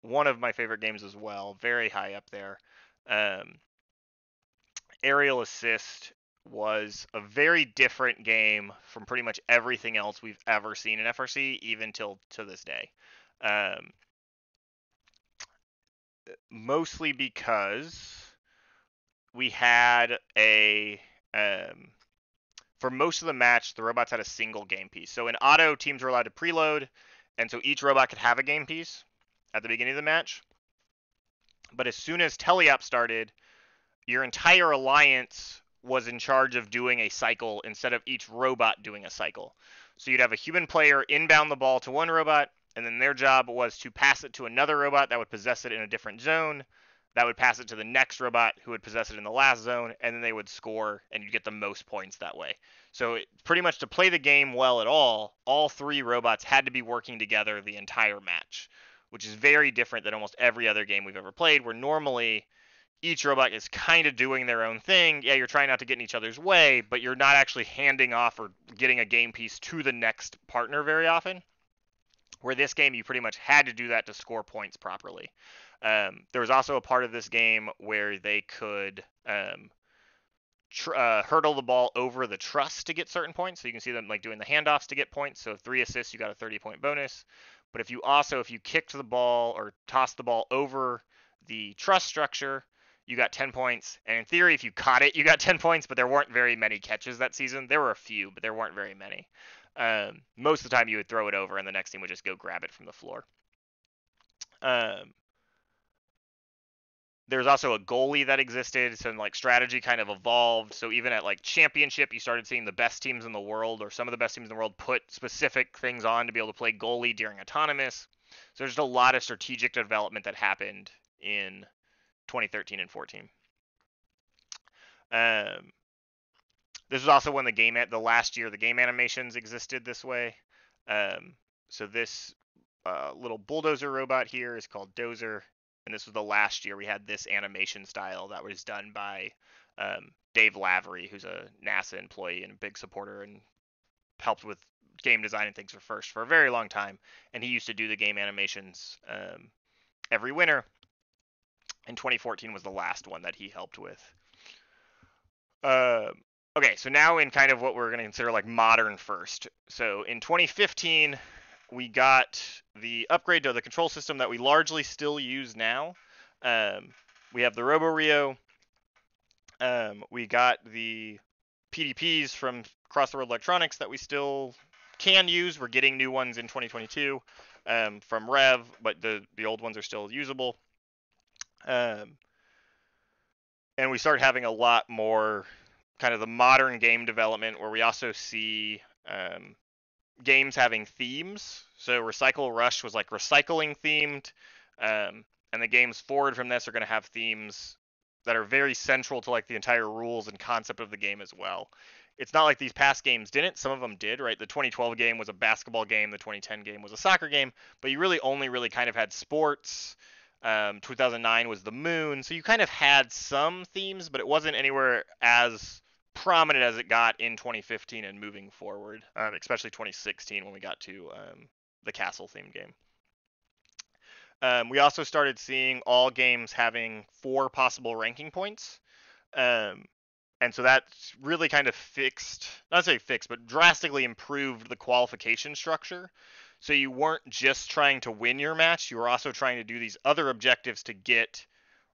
one of my favorite games as well, very high up there. Aerial Assist was a very different game from pretty much everything else we've ever seen in FRC, even till to this day. Mostly because we had for most of the match, the robots had a single game piece. So in auto, teams were allowed to preload, and so each robot could have a game piece at the beginning of the match. But as soon as teleop started, your entire alliance was in charge of doing a cycle instead of each robot doing a cycle. So you'd have a human player inbound the ball to one robot, and then their job was to pass it to another robot that would possess it in a different zone, that would pass it to the next robot who would possess it in the last zone, and then they would score, and you'd get the most points that way. So pretty much to play the game well at all three robots had to be working together the entire match, which is very different than almost every other game we've ever played, where normally each robot is kind of doing their own thing. Yeah, you're trying not to get in each other's way, but you're not actually handing off or getting a game piece to the next partner very often. Where this game, you pretty much had to do that to score points properly. There was also a part of this game where they could hurdle the ball over the truss to get certain points. So you can see them like doing the handoffs to get points. So 3 assists, you got a 30-point bonus. But if you kicked the ball or tossed the ball over the truss structure, you got 10 points. And in theory, if you caught it, you got 10 points, but there weren't very many catches that season. There were a few, but there weren't very many. Most of the time you would throw it over and the next team would just go grab it from the floor. There's also a goalie that existed, so like strategy kind of evolved. So even at like championship, you started seeing the best teams in the world, or some of the best teams in the world, put specific things on to be able to play goalie during autonomous. So there's just a lot of strategic development that happened in 2013 and 14. This was also when the last year the game animations existed this way. So this little bulldozer robot here is called Dozer, and this was the last year we had this animation style that was done by Dave Lavery, who's a NASA employee and a big supporter and helped with game design and things for a very long time. And he used to do the game animations every winter. And 2014 was the last one that he helped with. Okay, so now in kind of what we're going to consider like modern first. So in 2015, we got the upgrade to the control system that we largely still use now. We have the RoboRio. We got the PDPs from Across the World Electronics that we still can use. We're getting new ones in 2022 from Rev, but the old ones are still usable. And we start having a lot more kind of the modern game development where we also see games having themes. So Recycle Rush was like recycling themed, and the games forward from this are going to have themes that are very central to like the entire rules and concept of the game as well. It's not like these past games didn't. Some of them did, right? The 2012 game was a basketball game. The 2010 game was a soccer game. But you really only kind of had sports. 2009 was the moon. So you kind of had some themes, but it wasn't anywhere as prominent as it got in 2015 and moving forward, especially 2016 when we got to the castle theme game. We also started seeing all games having 4 possible ranking points. And so that's really kind of but drastically improved the qualification structure. So you weren't just trying to win your match, you were also trying to do these other objectives to get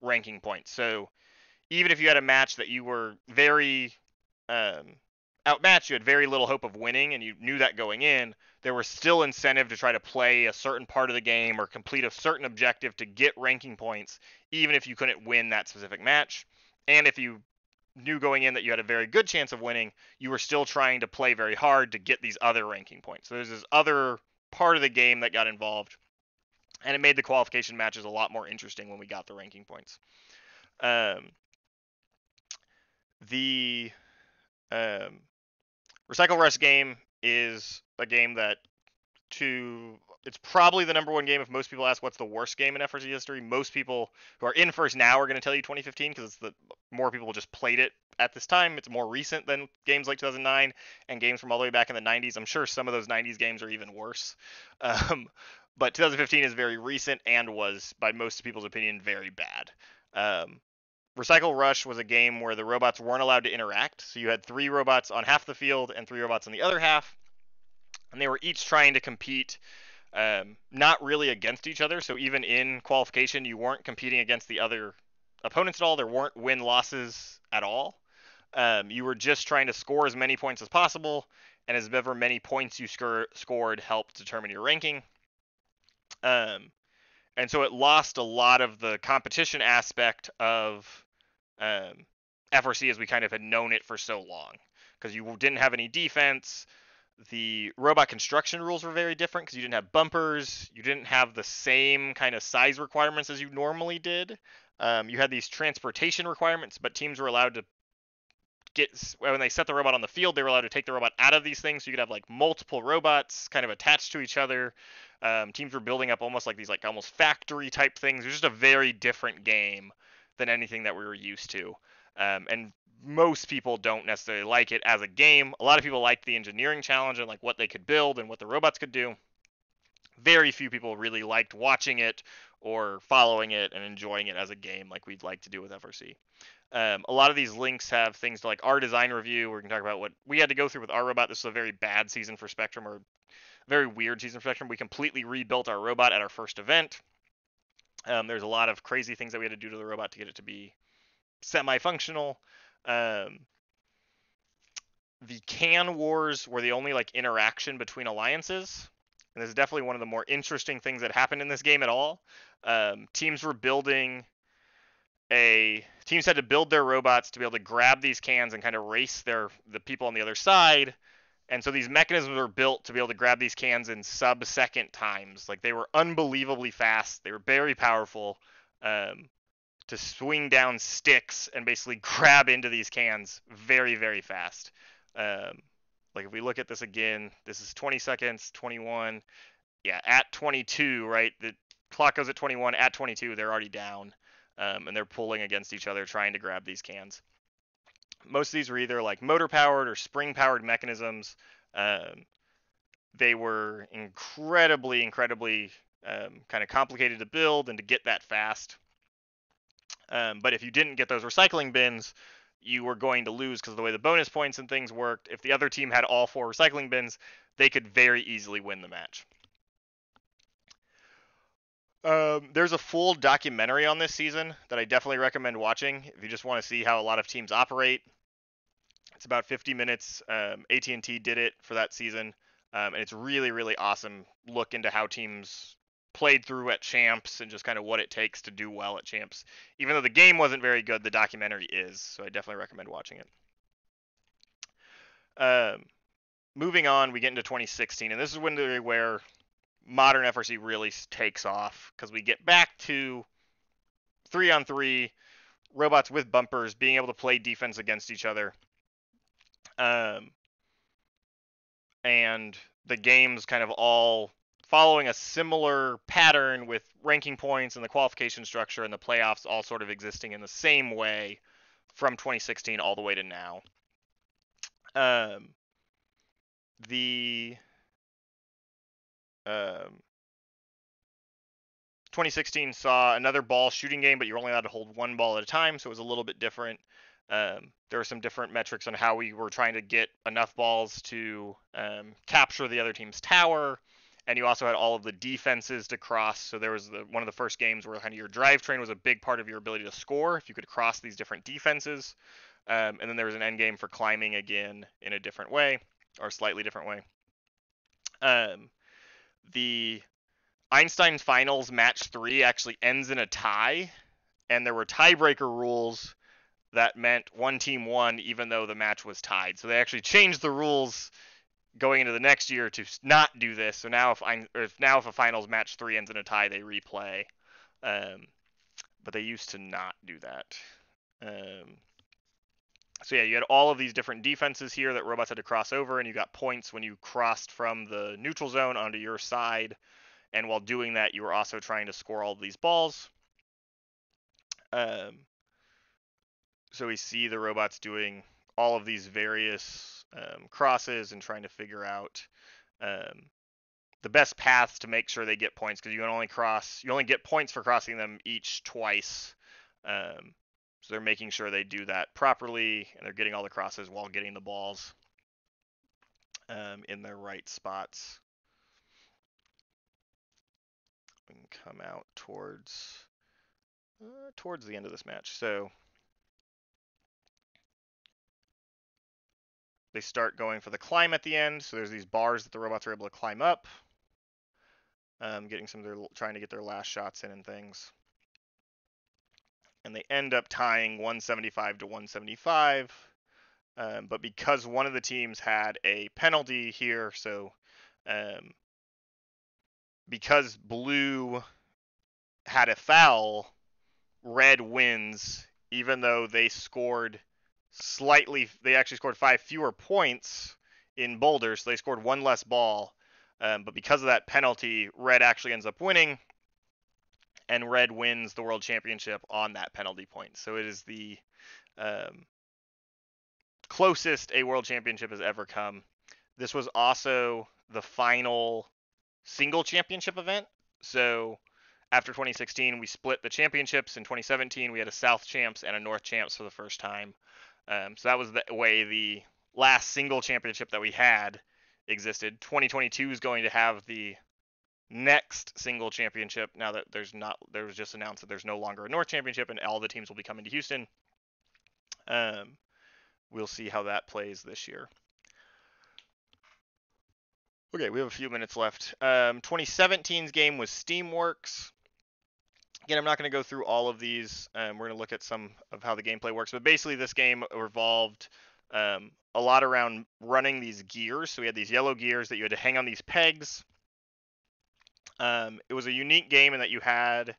ranking points. So even if you had a match that you were very outmatched, you had very little hope of winning, and you knew that going in, there was still incentive to try to play a certain part of the game or complete a certain objective to get ranking points, even if you couldn't win that specific match. And if you knew going in that you had a very good chance of winning, you were still trying to play very hard to get these other ranking points. So there's this other part of the game that got involved, and it made the qualification matches a lot more interesting when we got the ranking points. The Recycle Rush game is a game that it's probably the number 1 game. If most people ask what's the worst game in FRC history, most people who are in first now are going to tell you 2015 because it's more people just played it at this time. It's more recent than games like 2009 and games from all the way back in the 90s. I'm sure some of those 90s games are even worse. But 2015 is very recent and was, by most people's opinion, very bad. Recycle Rush was a game where the robots weren't allowed to interact. So you had 3 robots on half the field and 3 robots on the other half, and they were each trying to compete, not really against each other. So even in qualification, you weren't competing against the other opponents at all. There weren't win-losses at all. You were just trying to score as many points as possible, and as ever many points you scored helped determine your ranking. And so it lost a lot of the competition aspect of FRC as we kind of had known it for so long, because you didn't have any defense. The robot construction rules were very different because you didn't have bumpers. You didn't have the same kind of size requirements as you normally did. You had these transportation requirements, but teams were allowed to when they set the robot on the field, they were allowed to take the robot out of these things, so you could have like multiple robots kind of attached to each other. Teams were building up almost like these like almost factory type things. It was just a very different game than anything that we were used to. And most people don't necessarily like it as a game. A lot of people liked the engineering challenge and like what they could build and what the robots could do. Very few people really liked watching it or following it and enjoying it as a game like we'd like to do with FRC. A lot of these links have things to like our design review, where we can talk about what we had to go through with our robot. This was a very bad season for Spectrum, or very weird season for Spectrum. We completely rebuilt our robot at our first event. There's a lot of crazy things that we had to do to the robot to get it to be semi-functional. The can wars were the only like interaction between alliances, and this is definitely one of the more interesting things that happened in this game at all. Teams had to build their robots to be able to grab these cans and kind of race the people on the other side. And so these mechanisms were built to be able to grab these cans in sub-second times. Like, they were unbelievably fast. They were very powerful, to swing down sticks and basically grab into these cans very, very fast. Like, if we look at this again, this is 20 seconds, 21. Yeah, at 22, right? The clock goes at 21. At 22, they're already down. And they're pulling against each other trying to grab these cans. Most of these were either like motor-powered or spring-powered mechanisms. They were incredibly kind of complicated to build and to get that fast. But if you didn't get those recycling bins, you were going to lose because of the way the bonus points and things worked. If the other team had all 4 recycling bins, they could very easily win the match. There's a full documentary on this season that I definitely recommend watching if you just want to see how a lot of teams operate. It's about 50 minutes. AT&T did it for that season, and it's really, really awesome look into how teams played through at Champs and just kind of what it takes to do well at Champs. Even though the game wasn't very good, the documentary is, so I definitely recommend watching it. Moving on, we get into 2016, and this is where modern FRC really takes off, because we get back to 3-on-3 robots with bumpers being able to play defense against each other. And the game's kind of all following a similar pattern, with ranking points and the qualification structure and the playoffs all sort of existing in the same way from 2016 all the way to now. The 2016 saw another ball shooting game, but you're only allowed to hold 1 ball at a time, so it was a little bit different. There were some different metrics on how we were trying to get enough balls to capture the other team's tower, and you also had all of the defenses to cross. So there was one of the first games where kind of your drivetrain was a big part of your ability to score if you could cross these different defenses. And then there was an end game for climbing again in a different way, or slightly different way. The Einstein Finals Match 3 actually ends in a tie, and there were tiebreaker rules that meant one team won even though the match was tied. So they actually changed the rules going into the next year to not do this. So now if a finals match 3 ends in a tie, they replay. But they used to not do that. So yeah, you had all of these different defenses here that robots had to cross over, and you got points when you crossed from the neutral zone onto your side. And while doing that, you were also trying to score all of these balls. So we see the robots doing all of these various crosses and trying to figure out the best paths to make sure they get points, because you only get points for crossing them each twice. So they're making sure they do that properly, and they're getting all the crosses while getting the balls in their right spots. We can come out towards the end of this match. So they start going for the climb at the end. So there's these bars that the robots are able to climb up, getting trying to get their last shots in and things. And they end up tying 175 to 175. But because one of the teams had a penalty here, so because blue had a foul, red wins, even though they actually scored 5 fewer points in boulders, so they scored 1 less ball. But because of that penalty, red actually ends up winning, and red wins the world championship on that penalty point. So it is the closest a world championship has ever come. This was also the final single championship event. So after 2016, we split the championships. In 2017, we had a South Champs and a North Champs for the first time. So that was the way the last single championship that we had existed. 2022 is going to have the next single championship. Now that there was just announced that there's no longer a North Championship, and all the teams will be coming to Houston. We'll see how that plays this year. Okay, we have a few minutes left. 2017's game was Steamworks. Again, I'm not going to go through all of these. We're going to look at some of how the gameplay works. But basically, this game revolved a lot around running these gears. So we had these yellow gears that you had to hang on these pegs. It was a unique game in that you had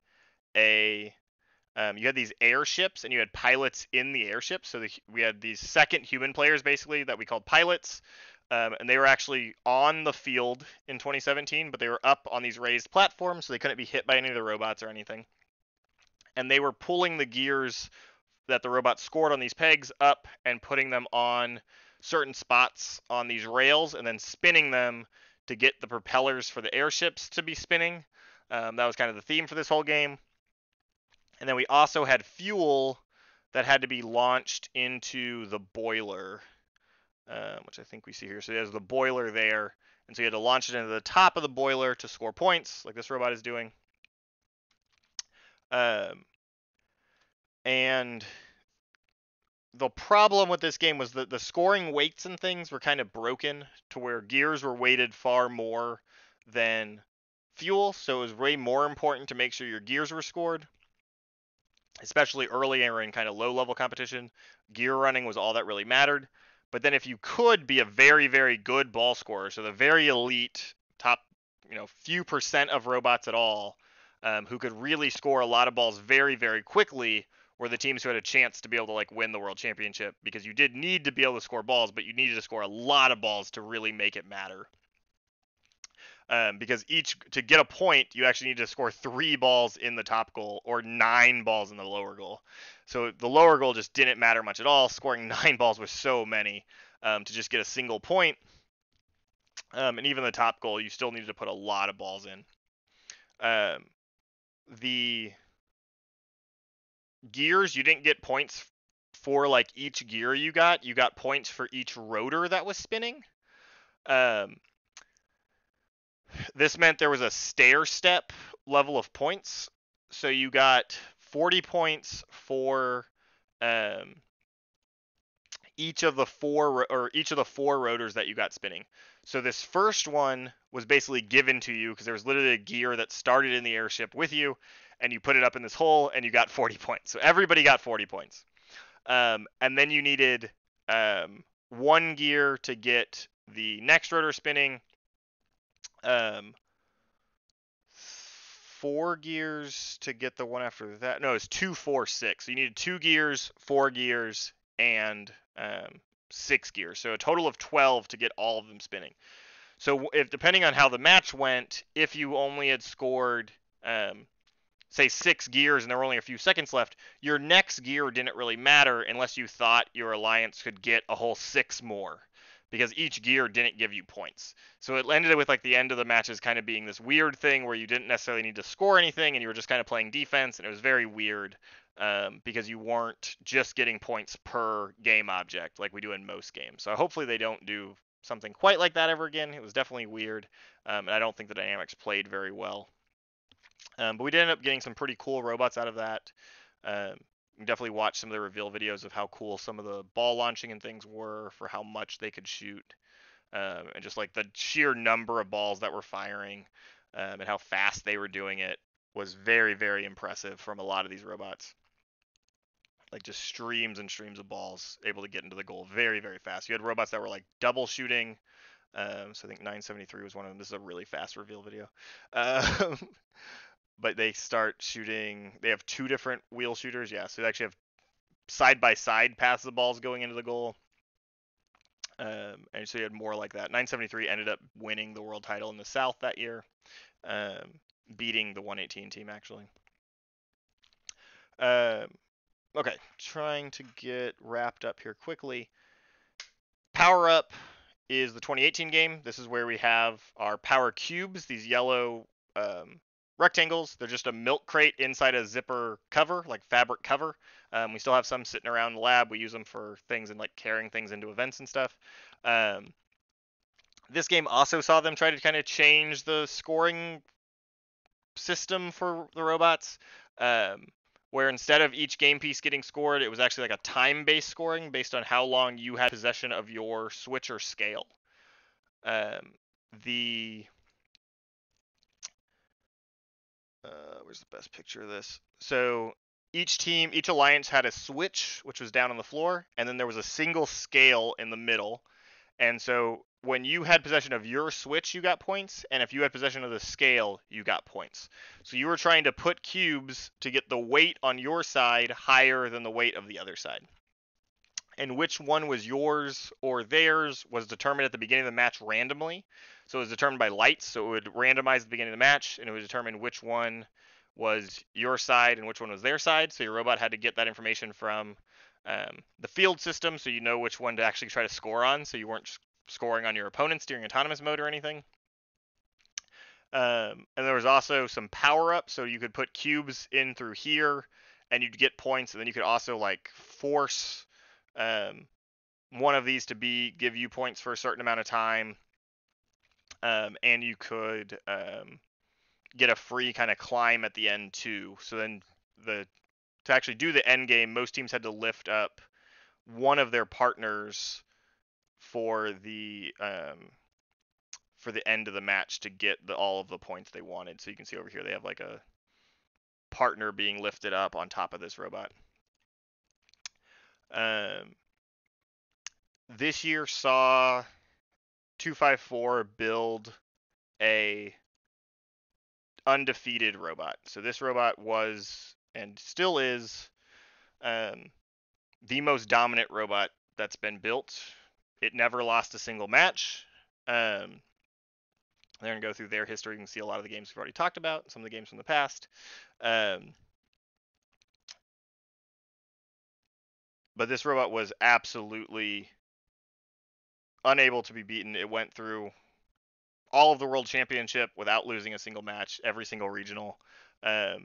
these airships, and you had pilots in the airships. So we had these second human players, basically, that we called pilots. And they were actually on the field in 2017, but they were up on these raised platforms, so they couldn't be hit by any of the robots or anything. And they were pulling the gears that the robots scored on these pegs up and putting them on certain spots on these rails, and then spinning them to get the propellers for the airships to be spinning. That was kind of the theme for this whole game. And then we also had fuel that had to be launched into the boiler, which I think we see here. So there's the boiler there, and so you had to launch it into the top of the boiler to score points, like this robot is doing. And the problem with this game was that the scoring weights and things were kind of broken to where gears were weighted far more than fuel, so it was way more important to make sure your gears were scored, especially early or in kind of low-level competition. Gear running was all that really mattered. But then if you could be a very, very good ball scorer, so the very elite top, few percent of robots at all, who could really score a lot of balls very, very quickly, were the teams who had a chance to be able to win the world championship, because you did need to be able to score balls, but you needed to score a lot of balls to really make it matter. Because to get a point, you actually need to score 3 balls in the top goal or 9 balls in the lower goal. So the lower goal just didn't matter much at all. Scoring 9 balls was so many to just get a single point. And even the top goal, you still needed to put a lot of balls in. The gears, you didn't get points for each gear you got. You got points for each rotor that was spinning. This meant there was a stair-step level of points. So you got 40 points for each of the four rotors that you got spinning. So this first one was basically given to you because there was literally a gear that started in the airship with you, and you put it up in this hole, and you got 40 points. So everybody got 40 points. And then you needed 1 gear to get the next rotor spinning, 4 gears to get the one after that. No, it's 2, 4, 6. So you needed 2 gears, 4 gears, and 6 gears. So a total of 12 to get all of them spinning. So if depending on how the match went, if you only had scored say 6 gears and there were only a few seconds left, your next gear didn't really matter unless you thought your alliance could get a whole 6 more. because each gear didn't give you points. So it ended with like the end of the matches kind of being this weird thing where you didn't necessarily need to score anything and you were just kind of playing defense, and it was very weird because you weren't just getting points per game object like we do in most games. So hopefully they don't do something quite like that ever again. It was definitely weird, and I don't think the dynamics played very well. But we did end up getting some pretty cool robots out of that. You definitely watch some of the reveal videos of how cool some of the ball launching and things were for how much they could shoot, and just like the sheer number of balls that were firing, and how fast they were doing it was very, very impressive from a lot of these robots. Like just streams and streams of balls able to get into the goal very, very fast. You had robots that were like double shooting. So I think 973 was one of them. This is a really fast reveal video. But they start shooting. They have two different wheel shooters. Yeah, so they actually have side by side paths of balls going into the goal. And so you had more like that. 973 ended up winning the world title in the South that year, beating the 118 team actually. Okay, trying to get wrapped up here quickly. PowerUp is the 2018 game. This is where we have our power cubes, these yellow rectangles. They're just a milk crate inside a zipper cover, like fabric cover. We still have some sitting around the lab. We use them for things and like carrying things into events and stuff. This game also saw them try to kind of change the scoring system for the robots, where instead of each game piece getting scored, it was actually like a time-based scoring based on how long you had possession of your switch or scale. Where's the best picture of this? So each alliance had a switch, which was down on the floor, and then there was a single scale in the middle. And so when you had possession of your switch, you got points, and if you had possession of the scale, you got points. So you were trying to put cubes to get the weight on your side higher than the weight of the other side. And which one was yours or theirs was determined at the beginning of the match randomly. So it was determined by lights, so it would randomize the beginning of the match, and it would determine which one was your side and which one was their side. So your robot had to get that information from the field system, so you know which one to actually try to score on, so you weren't scoring on your opponents during autonomous mode or anything. And there was also some power up, so you could put cubes in through here, and you'd get points, and then you could also like force one of these to give you points for a certain amount of time, and you could get a free kind of climb at the end too. So then to actually do the end game, most teams had to lift up one of their partners for the end of the match to get all of the points they wanted. So you can see over here they have like a partner being lifted up on top of this robot. This year saw 254 build a undefeated robot. So this robot was and still is the most dominant robot that's been built. It never lost a single match. They're going to go through their history. You can see a lot of the games we've already talked about, some of the games from the past. But this robot was absolutely unable to be beaten. It went through all of the World Championship without losing a single match, every single regional. A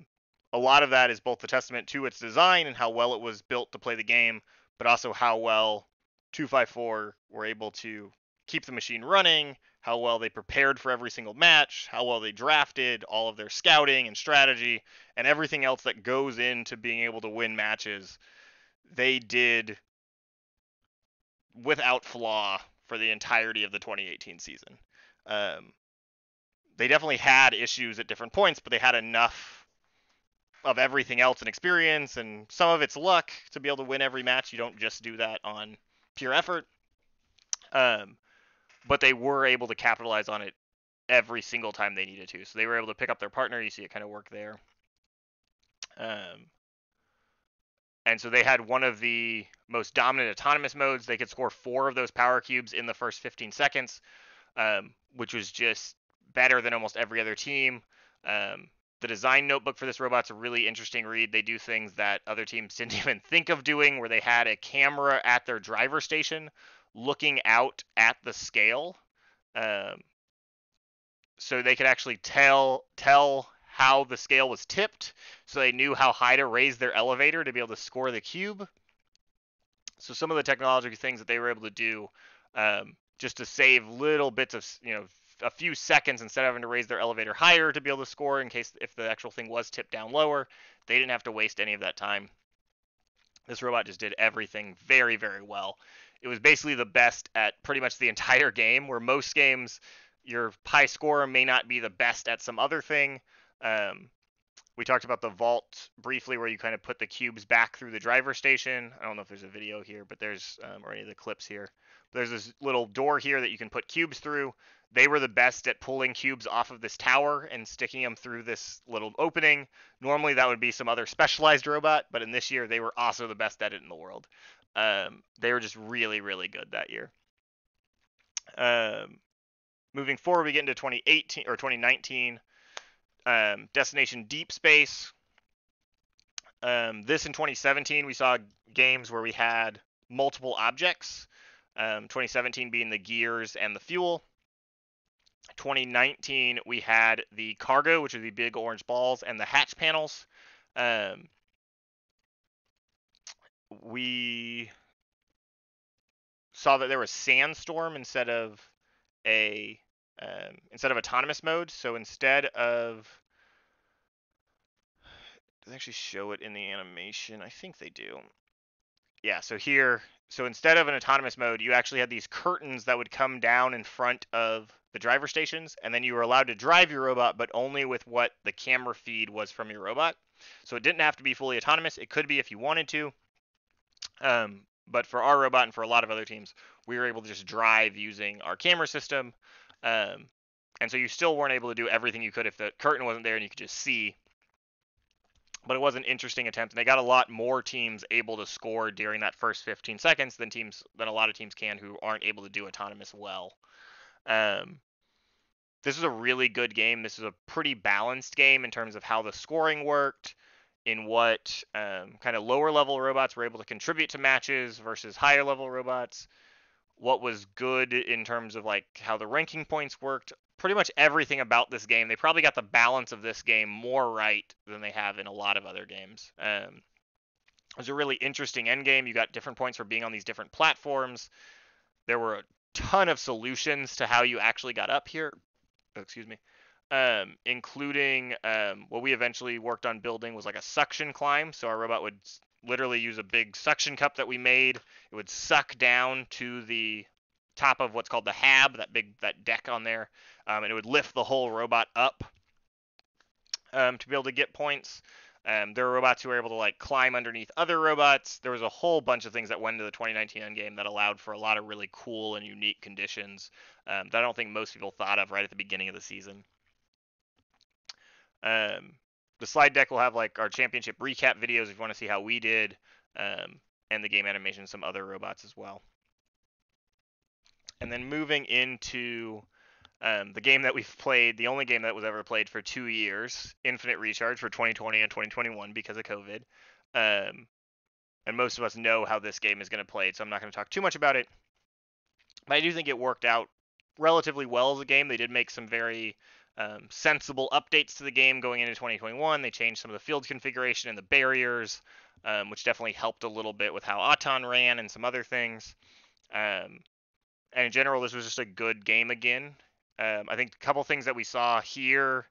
lot of that is both the testament to its design and how well it was built to play the game, but also how well 254 were able to keep the machine running, how well they prepared for every single match, how well they drafted, all of their scouting and strategy, and everything else that goes into being able to win matches. They did without flaw for the entirety of the 2018 season. They definitely had issues at different points, but they had enough of everything else and experience, and some of it's luck to be able to win every match. You don't just do that on pure effort. But they were able to capitalize on it every single time they needed to. So they were able to pick up their partner. You see it kind of work there. And so they had one of the most dominant autonomous modes. They could score 4 of those power cubes in the first 15 seconds, which was just better than almost every other team. The design notebook for this robot's a really interesting read. They do things that other teams didn't even think of doing, where they had a camera at their driver station looking out at the scale, so they could actually tell how the scale was tipped, so they knew how high to raise their elevator to be able to score the cube. So some of the technological things that they were able to do, just to save little bits of, a few seconds instead of having to raise their elevator higher to be able to score in case if the actual thing was tipped down lower, they didn't have to waste any of that time. This robot just did everything very, very well. It was basically the best at pretty much the entire game, where most games your high scorer may not be the best at some other thing. We talked about the vault briefly, where you kind of put the cubes back through the driver station. I don't know if there's a video here, but there's or any of the clips here. But there's this little door here that you can put cubes through. They were the best at pulling cubes off of this tower and sticking them through this little opening. Normally that would be some other specialized robot, but in this year they were also the best at it in the world. They were just really, really good that year. Moving forward, we get into 2018 or 2019. Destination Deep Space. This in 2017, we saw games where we had multiple objects. 2017 being the gears and the fuel. 2019, we had the cargo, which are the big orange balls, and the hatch panels. We saw that there was sandstorm instead of autonomous mode. So instead of, do they actually show it in the animation? I think they do. Yeah, so here, so instead of an autonomous mode, you actually had these curtains that would come down in front of the driver stations, and then you were allowed to drive your robot, but only with what the camera feed was from your robot. So it didn't have to be fully autonomous. It could be if you wanted to. But for our robot and for a lot of other teams, we were able to just drive using our camera system. And so you still weren't able to do everything you could if the curtain wasn't there and you could just see. But it was an interesting attempt, and they got a lot more teams able to score during that first 15 seconds than a lot of teams can who aren't able to do autonomous well. This is a really good game. This is a pretty balanced game in terms of how the scoring worked, in what kind of lower level robots were able to contribute to matches versus higher level robots, what was good in terms of like how the ranking points worked. Pretty much everything about this game. They probably got the balance of this game more right than they have in a lot of other games. It was a really interesting end game. You got different points for being on these different platforms. There were a ton of solutions to how you actually got up here. Excuse me. Including what we eventually worked on building was like a suction climb. So our robot would literally use a big suction cup that we made. It would suck down to the top of what's called the hab, that deck on there, and it would lift the whole robot up to be able to get points. There were robots who were able to like climb underneath other robots. There was a whole bunch of things that went into the 2019 endgame that allowed for a lot of really cool and unique conditions that I don't think most people thought of right at the beginning of the season. The slide deck will have like our championship recap videos if you want to see how we did, and the game animation, some other robots as well. And then moving into the game that we've played, the only game that was ever played for 2 years, Infinite Recharge for 2020 and 2021 because of COVID. And most of us know how this game is going to play, so I'm not going to talk too much about it. But I do think it worked out relatively well as a game. They did make some very sensible updates to the game going into 2021. They changed some of the field configuration and the barriers, which definitely helped a little bit with how Auton ran and some other things. And in general, this was just a good game again. I think a couple things that we saw here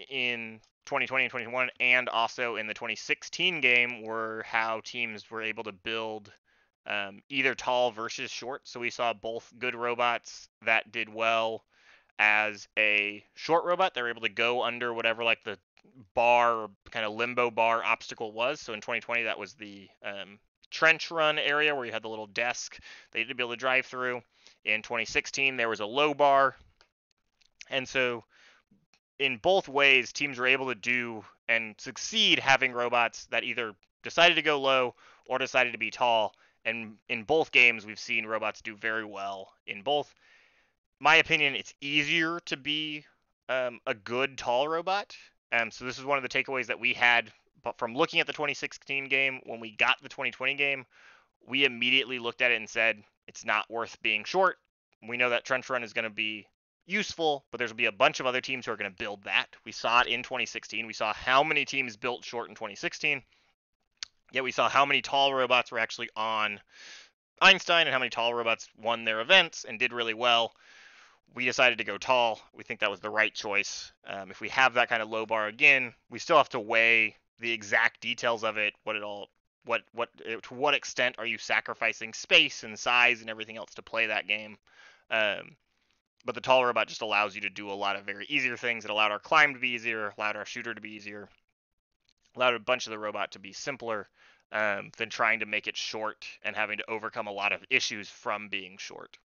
in 2020 and 2021 and also in the 2016 game were how teams were able to build either tall versus short. So we saw both good robots that did well as a short robot. They were able to go under whatever like the bar or kind of limbo bar obstacle was. So in 2020, that was the trench run area where you had the little desk that you had to be able to drive through. In 2016, there was a low bar. And so in both ways, teams were able to do and succeed having robots that either decided to go low or decided to be tall. And in both games, we've seen robots do very well in both. My opinion, it's easier to be a good tall robot. So this is one of the takeaways that we had from looking at the 2016 game when we got the 2020 game, we immediately looked at it and said, it's not worth being short. We know that Trench Run is going to be useful, but there's going to be a bunch of other teams who are going to build that. We saw it in 2016. We saw how many teams built short in 2016. Yet we saw how many tall robots were actually on Einstein and how many tall robots won their events and did really well. We decided to go tall. We think that was the right choice. If we have that kind of low bar again, we still have to weigh the exact details of it, to what extent are you sacrificing space and size and everything else to play that game. But the tall robot just allows you to do a lot of very easier things. It allowed our climb to be easier, allowed our shooter to be easier, allowed a bunch of the robot to be simpler than trying to make it short and having to overcome a lot of issues from being short.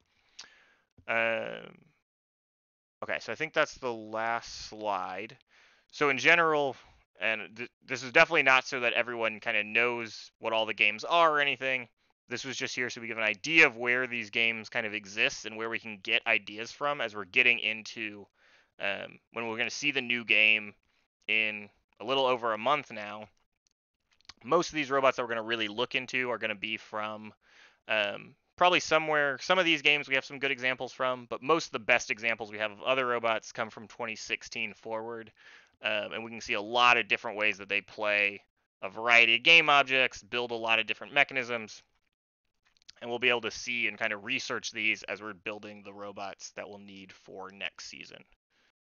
Okay, so I think that's the last slide. So in general, and this is definitely not so that everyone kind of knows what all the games are or anything. This was just here so we give an idea of where these games kind of exist and where we can get ideas from as we're getting into when we're going to see the new game in a little over a month now. Most of these robots that we're going to really look into are going to be from probably some of these games we have some good examples from, but most of the best examples we have of other robots come from 2016 forward. And we can see a lot of different ways that they play a variety of game objects, build a lot of different mechanisms, and we'll be able to see and kind of research these as we're building the robots that we'll need for next season.